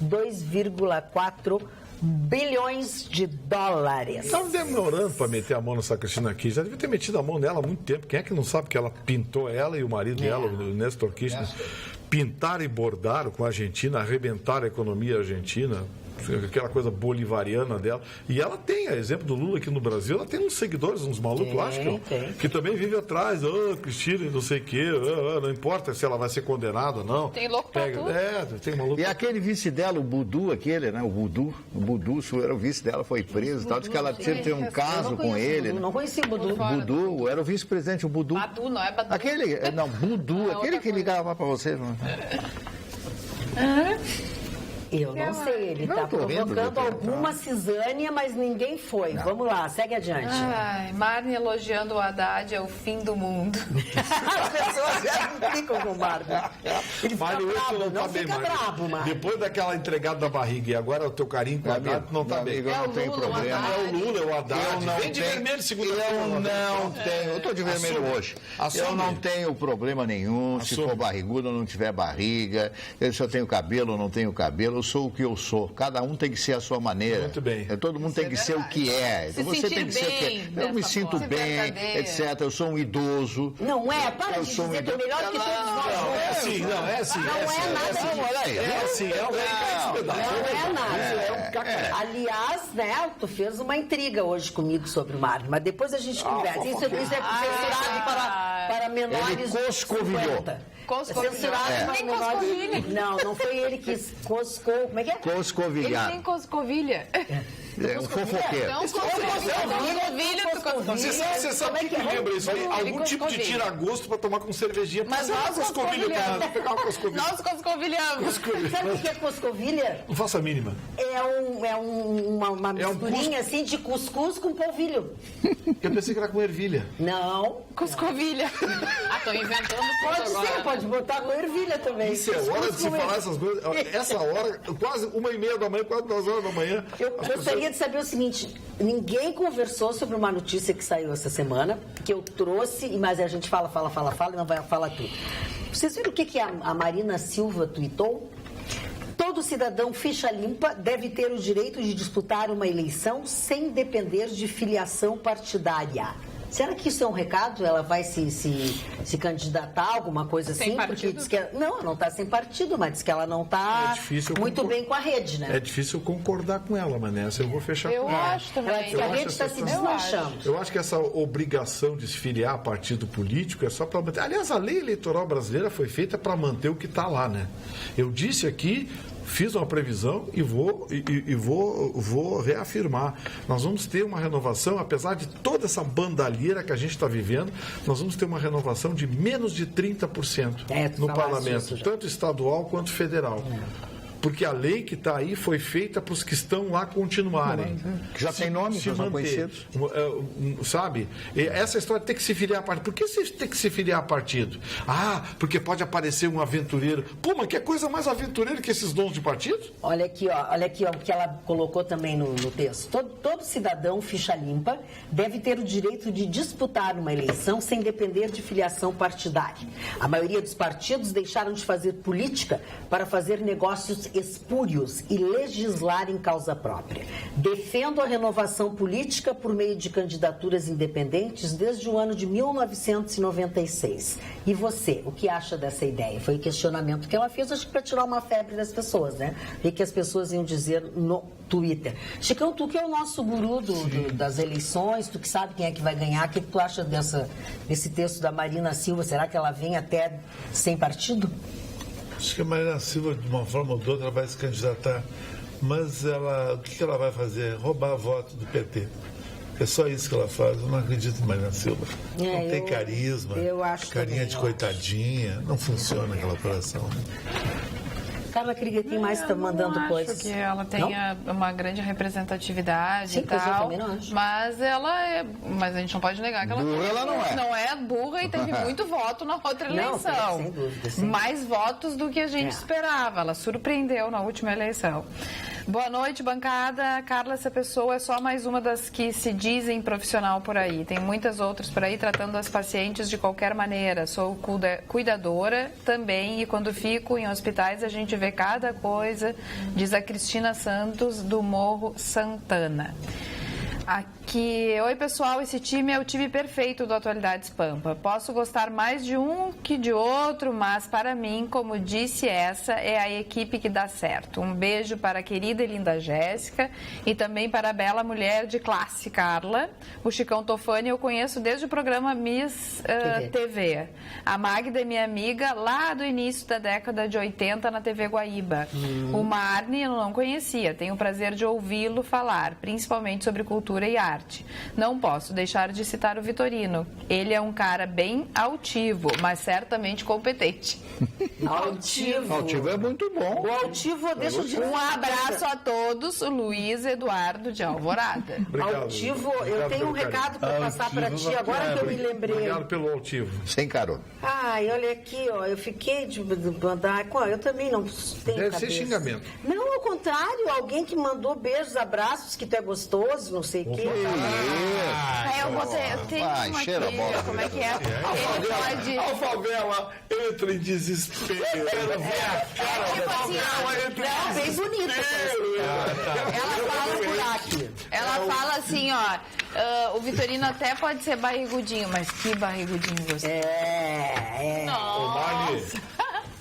2,4 bilhões de dólares. Estavam demorando para meter a mão nessa Cristina Kirchner. Já devia ter metido a mão nela há muito tempo. Quem é que não sabe que ela pintou ela e o marido dela, o Néstor Kirchner, pintaram e bordaram com a Argentina, arrebentaram a economia argentina, aquela coisa bolivariana dela. E ela tem, a exemplo do Lula aqui no Brasil, ela tem uns seguidores, uns malucos, acho que também vivem atrás. Cristina, não sei o quê, não importa se ela vai ser condenada ou não. Tem louco pra tudo. Tem maluco. E aquele vice dela, o Budu, aquele, né? O Budu era o vice dela, foi preso e tal. Diz que ela teve um caso com ele. Não conheci o Budu. Budu, era o vice-presidente, o Budu. Badu, não é Badu. Budu, aquele que ligava pra você. Não. Eu não sei, ele está provocando alguma cisânia, mas ninguém foi. Não. Vamos lá, segue adiante. Marne elogiando o Haddad é o fim do mundo. As pessoas já não ficam com barba. Ele fica Mário, brabo, não tá bem, fica Mário. brabo, Mário. Depois daquela entregada da barriga e agora o teu carinho com a gato não tá bem. Eu não tenho problema. É o Lula, é o Haddad. Eu não Vem de tenho- vermelho segunda-feira. Eu não tenho. Eu estou de vermelho Assume. hoje. Assume. Eu não tenho problema nenhum. Se Assume. for barrigudo ou não tiver barriga. Se eu tenho cabelo ou não tenho cabelo. Eu sou o que eu sou. Cada um tem que ser a sua maneira. Muito bem. Todo mundo tem que ser o que é. Se Você sentir tem que ser o que bem é. Eu me dessa sinto forma. bem, Verdadeira. etc. Eu sou um idoso. Não é? Para Eu de sou um dizer que é idoso. melhor que todos nós Não, é juntos. assim, não, é assim. Não é nada disso. Olha aí. É assim, é um Não é nada. É um cacá. Aliás, né, tu fez uma intriga hoje comigo sobre o Mário, mas depois a gente conversa. Isso é censurado para menores Ele de coscovilhou. 50. Coscovilhou. Censurado para Nem menores coscovilha. Não foi ele que coscou. Como é que é? Ele Coscovilhado. tem coscovilha. É um fofoqueiro. Então, coscovilha, tu coscovilha. Você sabe o que me lembra isso aí? Algum tipo de tira-gosto pra tomar com cerveja. Mas nós coscovilha. Pegar uma coscovilha. Nós coscovilhamos. Sabe o que é coscovilha? Não faço a mínima. Uma É um misturinha assim de cuscuz com polvilho. Eu pensei que era com ervilha. Não. Coscovilha. Ah, tô inventando Pode tudo ser, agora. pode botar com ervilha também. Isso é hora de se Cuscuz com falar essas coisas. Essa hora, quase 1h30 da manhã, quase 2 horas da manhã. Eu as gostaria de saber o seguinte: ninguém conversou sobre uma notícia que saiu essa semana, que eu trouxe, mas a gente fala e não vai falar tudo. Vocês viram o que a Marina Silva tuitou? Todo cidadão ficha limpa deve ter o direito de disputar uma eleição sem depender de filiação partidária. Será que isso é um recado? Ela vai se candidatar, alguma coisa Sem assim? partido? Diz que não está sem partido, mas diz que ela não está É difícil muito concordar. bem com a rede, né? É difícil concordar com ela, mas nessa eu vou fechar Eu com ela. acho Ela também. diz que a Eu rede acho está essa se situação- desmanchando. Eu acho que essa obrigação de se filiar a partido político é só para manter. Aliás, a lei eleitoral brasileira foi feita para manter o que está lá, né? Eu disse aqui, fiz uma previsão e vou reafirmar. Nós vamos ter uma renovação, apesar de toda essa bandalheira que a gente está vivendo, nós vamos ter uma renovação de menos de 30% Tu no falaste parlamento, isso já. tanto estadual quanto federal. Porque a lei que está aí foi feita para os que estão lá continuarem. Que já tem nome, já são manter. conhecidos. Sabe? E essa história de ter que se filiar a partido. Por que você tem que se filiar a partido? Ah, porque pode aparecer um aventureiro. Pô, mas que coisa mais aventureira que esses donos de partido? Olha aqui, ó, o que ela colocou também no texto. Todo cidadão ficha limpa deve ter o direito de disputar uma eleição sem depender de filiação partidária. A maioria dos partidos deixaram de fazer política para fazer negócios espúrios e legislar em causa própria. Defendo a renovação política por meio de candidaturas independentes desde o ano de 1996. E você, o que acha dessa ideia? Foi o questionamento que ela fez, acho que para tirar uma febre das pessoas, né? E que as pessoas iam dizer no Twitter. Chicão, tu que é o nosso guru das eleições, tu que sabe quem é que vai ganhar, o que tu acha desse texto da Marina Silva? Será que ela vem até sem partido? Acho que a Marina Silva, de uma forma ou de outra, vai se candidatar. Mas o que ela vai fazer? Roubar voto do PT. É só isso que ela faz. Eu não acredito em Marina Silva. Não tem carisma, eu acho carinha também, de eu coitadinha. Não funciona aquela operação. Carla Kriguetin mais está mandando Eu coisas. acho que ela tenha uma grande representatividade Sim, e pois eu tal. também não acho. Mas a gente não pode negar que ela Burra ela não é. não é burra e teve muito voto na outra Não, eleição. sem dúvida, sim. Mais votos do que a gente esperava. Ela surpreendeu na última eleição. Boa noite, bancada. Carla, essa pessoa é só mais uma das que se dizem profissional por aí. Tem muitas outras por aí tratando as pacientes de qualquer maneira. Sou cuidadora também e quando fico em hospitais a gente vê cada coisa, diz a Cristina Santos do Morro Santana. Aqui, oi pessoal, esse time é o time perfeito do Atualidades Pampa. Posso gostar mais de um que de outro, mas para mim, como disse, essa é a equipe que dá certo. Um beijo para a querida e linda Jéssica e também para a bela mulher de classe, Carla. O Chicão Tofani eu conheço desde o programa Miss TV. A Magda é minha amiga lá do início da década de 80 na TV Guaíba. O Marne eu não conhecia, tenho o prazer de ouvi-lo falar, principalmente sobre cultura literatura e arte. Não posso deixar de citar o Vitorino. Ele é um cara bem altivo, mas certamente competente. Altivo. Altivo é muito bom. O altivo, deixa eu dizer. Um abraço a todos, o Luiz Eduardo de Alvorada. Obrigado. Altivo, eu Obrigado tenho um pelo recado para passar para ti, agora que eu me lembrei. Obrigado pelo altivo. Sem carona. Ai, olha aqui, ó, eu fiquei de mandar. Eu também não tenho Deve cabeça. ser xingamento. Não, ao contrário, alguém que mandou beijos, abraços, que tu é gostoso, não sei o quê. Eu tenho Vai, uma cheira a aqui, bola. como é que é? Ele pode... A favela entra em desespero. Tipo assim, Não, bem bonita. Ela fala assim, ó, o Vitorino até pode ser barrigudinho, mas que barrigudinho gostoso. Ô, Mari,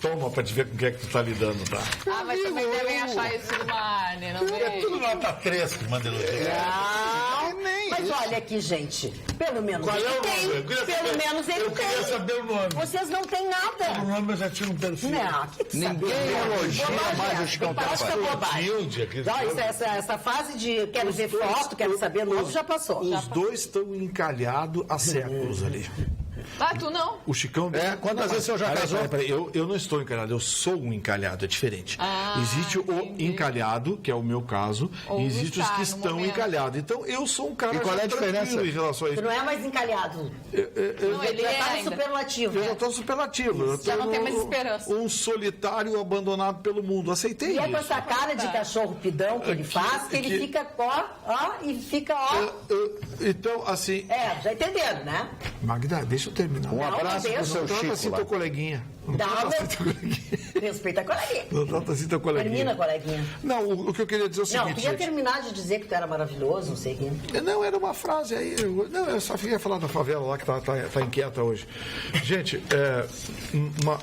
toma pra te ver com o que é que tu tá lidando, tá? Ah, mas também devem achar isso do Marne, não vem? Tudo nota 3 que manda elogio. Mas olha aqui, gente, pelo menos Qual é ele o tem. nome? Eu queria Pelo saber. menos ele Eu queria tem. saber o nome. Vocês não têm O nada. nome eu já tinha um perfil. Não, que Ninguém elogia mais o Chicão Parece que é Tampar. bobagem. Hilde, aqui. Não, essa fase de quero ver foto, quero saber nome, já passou. Os dois estão encalhados há séculos ali. Ah, tu não? O Chicão... Quantas vezes você já casou? Peraí, eu não estou encalhado, eu sou um encalhado, é diferente. Existe o encalhado, que é o meu caso, Ou e existe os está que no estão momento. encalhados. Então, eu sou um cara E qual é a já tranquilo diferença? em relação a Tu isso. não é mais encalhado. Não, ele Já é tá no ainda. superlativo. Eu já estou superlativo. Eu Já tô não tem mais esperança. Um solitário abandonado pelo mundo. Aceitei E é com isso. essa cara de cachorro pidão que ele faz, que ele fica e fica Então, assim... já entenderam, né? Magda, deixa eu terminar. Um abraço Deus. pro seu Não trata Chico assim lá. teu coleguinha. Não Dá trata uma- assim teu coleguinha. Respeita a coleguinha. Não trata assim teu coleguinha. Termina, coleguinha. Não, o que eu queria dizer é o Não, seguinte, tu ia gente. terminar de dizer que tu era maravilhoso, não sei o quê. Não, era uma frase aí. Eu só ia falar da favela lá que tá inquieta hoje. Gente,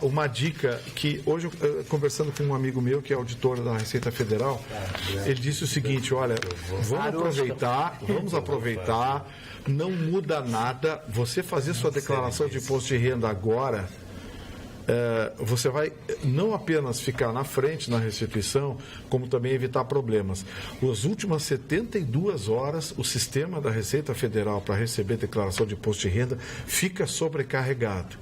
uma dica que hoje, conversando com um amigo meu que é auditor da Receita Federal, ele disse o seguinte: olha, vamos aproveitar, não muda nada. Você fazer sua declaração de imposto de renda agora. Você vai não apenas ficar na frente na restituição, como também evitar problemas. As últimas 72 horas, o sistema da Receita Federal para receber declaração de imposto de renda fica sobrecarregado.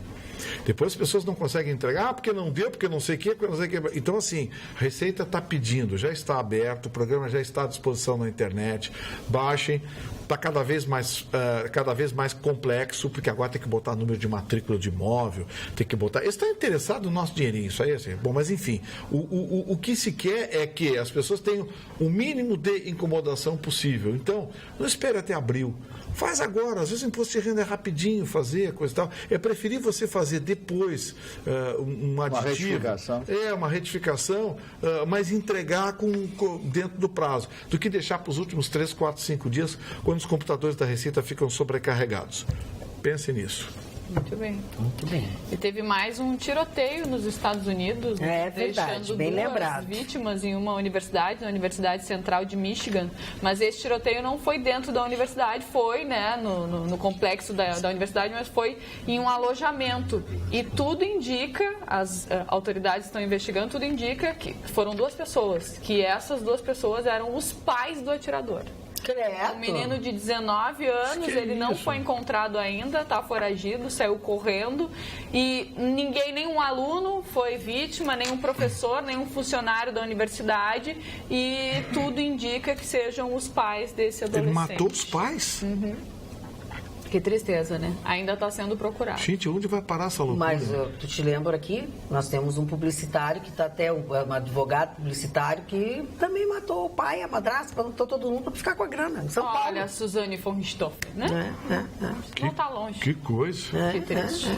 Depois as pessoas não conseguem entregar, porque não deu, porque não sei o quê, porque não sei o quê. Então, assim, a Receita está pedindo, já está aberto, o programa já está à disposição na internet. Baixem, está cada vez mais complexo, porque agora tem que botar número de matrícula de imóvel, tem que botar... Eles estão interessados no nosso dinheirinho, isso aí, assim. Bom, mas enfim, o que se quer é que as pessoas tenham o mínimo de incomodação possível. Então, não espere até abril. Faz agora, às vezes o imposto de renda é rapidinho fazer, coisa e tal. É preferir você fazer depois um aditivo. Uma retificação, mas entregar dentro do prazo, do que deixar para os últimos 3, 4, 5 dias, quando os computadores da Receita ficam sobrecarregados. Pense nisso. Muito bem. Muito bem. E teve mais um tiroteio nos Estados Unidos, É verdade, deixando bem duas lembrado. vítimas em uma universidade, na Universidade Central de Michigan. Mas esse tiroteio não foi dentro da universidade, foi no complexo da universidade, mas foi em um alojamento. E tudo indica, as autoridades estão investigando, tudo indica que foram duas pessoas, que essas duas pessoas eram os pais do atirador. Um menino de 19 anos, ele não foi encontrado ainda, está foragido, saiu correndo e ninguém, nenhum aluno foi vítima, nenhum professor, nenhum funcionário da universidade e tudo indica que sejam os pais desse adolescente. Ele matou os pais? Que tristeza, né? Ainda está sendo procurado. Gente, onde vai parar essa loucura? Mas tu te lembra aqui, nós temos um publicitário que está até, um advogado publicitário que também matou o pai, a madrasta, matou todo mundo para ficar com a grana, em São Paulo. Olha, Suzane von Richthofen, né? Não está longe. Que coisa. Que triste.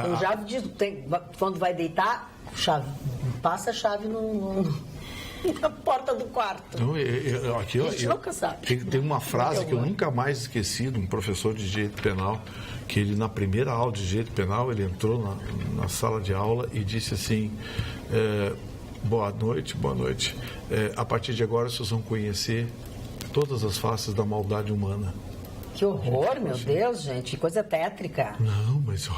Eu já disse, quando vai deitar, passa a chave na porta do quarto. Então, aqui, A gente nunca sabe. Tem uma frase que eu nunca mais esqueci de um professor de direito penal, que ele, na primeira aula de direito penal, ele entrou na sala de aula e disse assim: boa noite. A partir de agora vocês vão conhecer todas as faces da maldade humana. Que horror, meu Deus, gente, que coisa tétrica. Não, mas...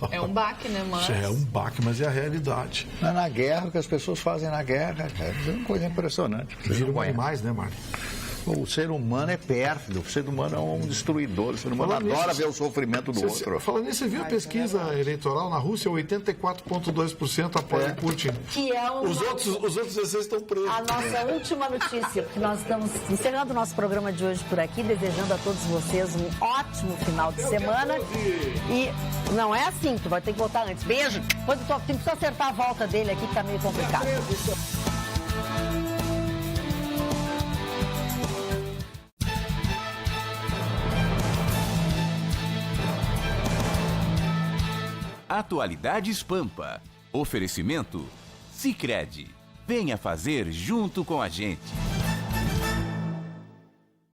É um baque, né, mas... É um baque, mas é a realidade. Não é na guerra, o que as pessoas fazem na guerra, cara. É uma coisa impressionante. Viram animais, né, Mari? O ser humano é pérfido, o ser humano é um destruidor, o ser humano adora ver o sofrimento do outro. Falando nisso, você viu a pesquisa eleitoral na Rússia? 84,2% apoia Putin. Que é uma... Os outros 16 estão presos. A nossa última notícia, porque nós estamos encerrando o nosso programa de hoje por aqui, desejando a todos vocês um ótimo final de semana. E não é assim, tu vai ter que voltar antes. Beijo! Depois tem que só acertar a volta dele aqui, que tá meio complicado. Atualidades Pampa. Oferecimento Sicredi. Venha fazer junto com a gente.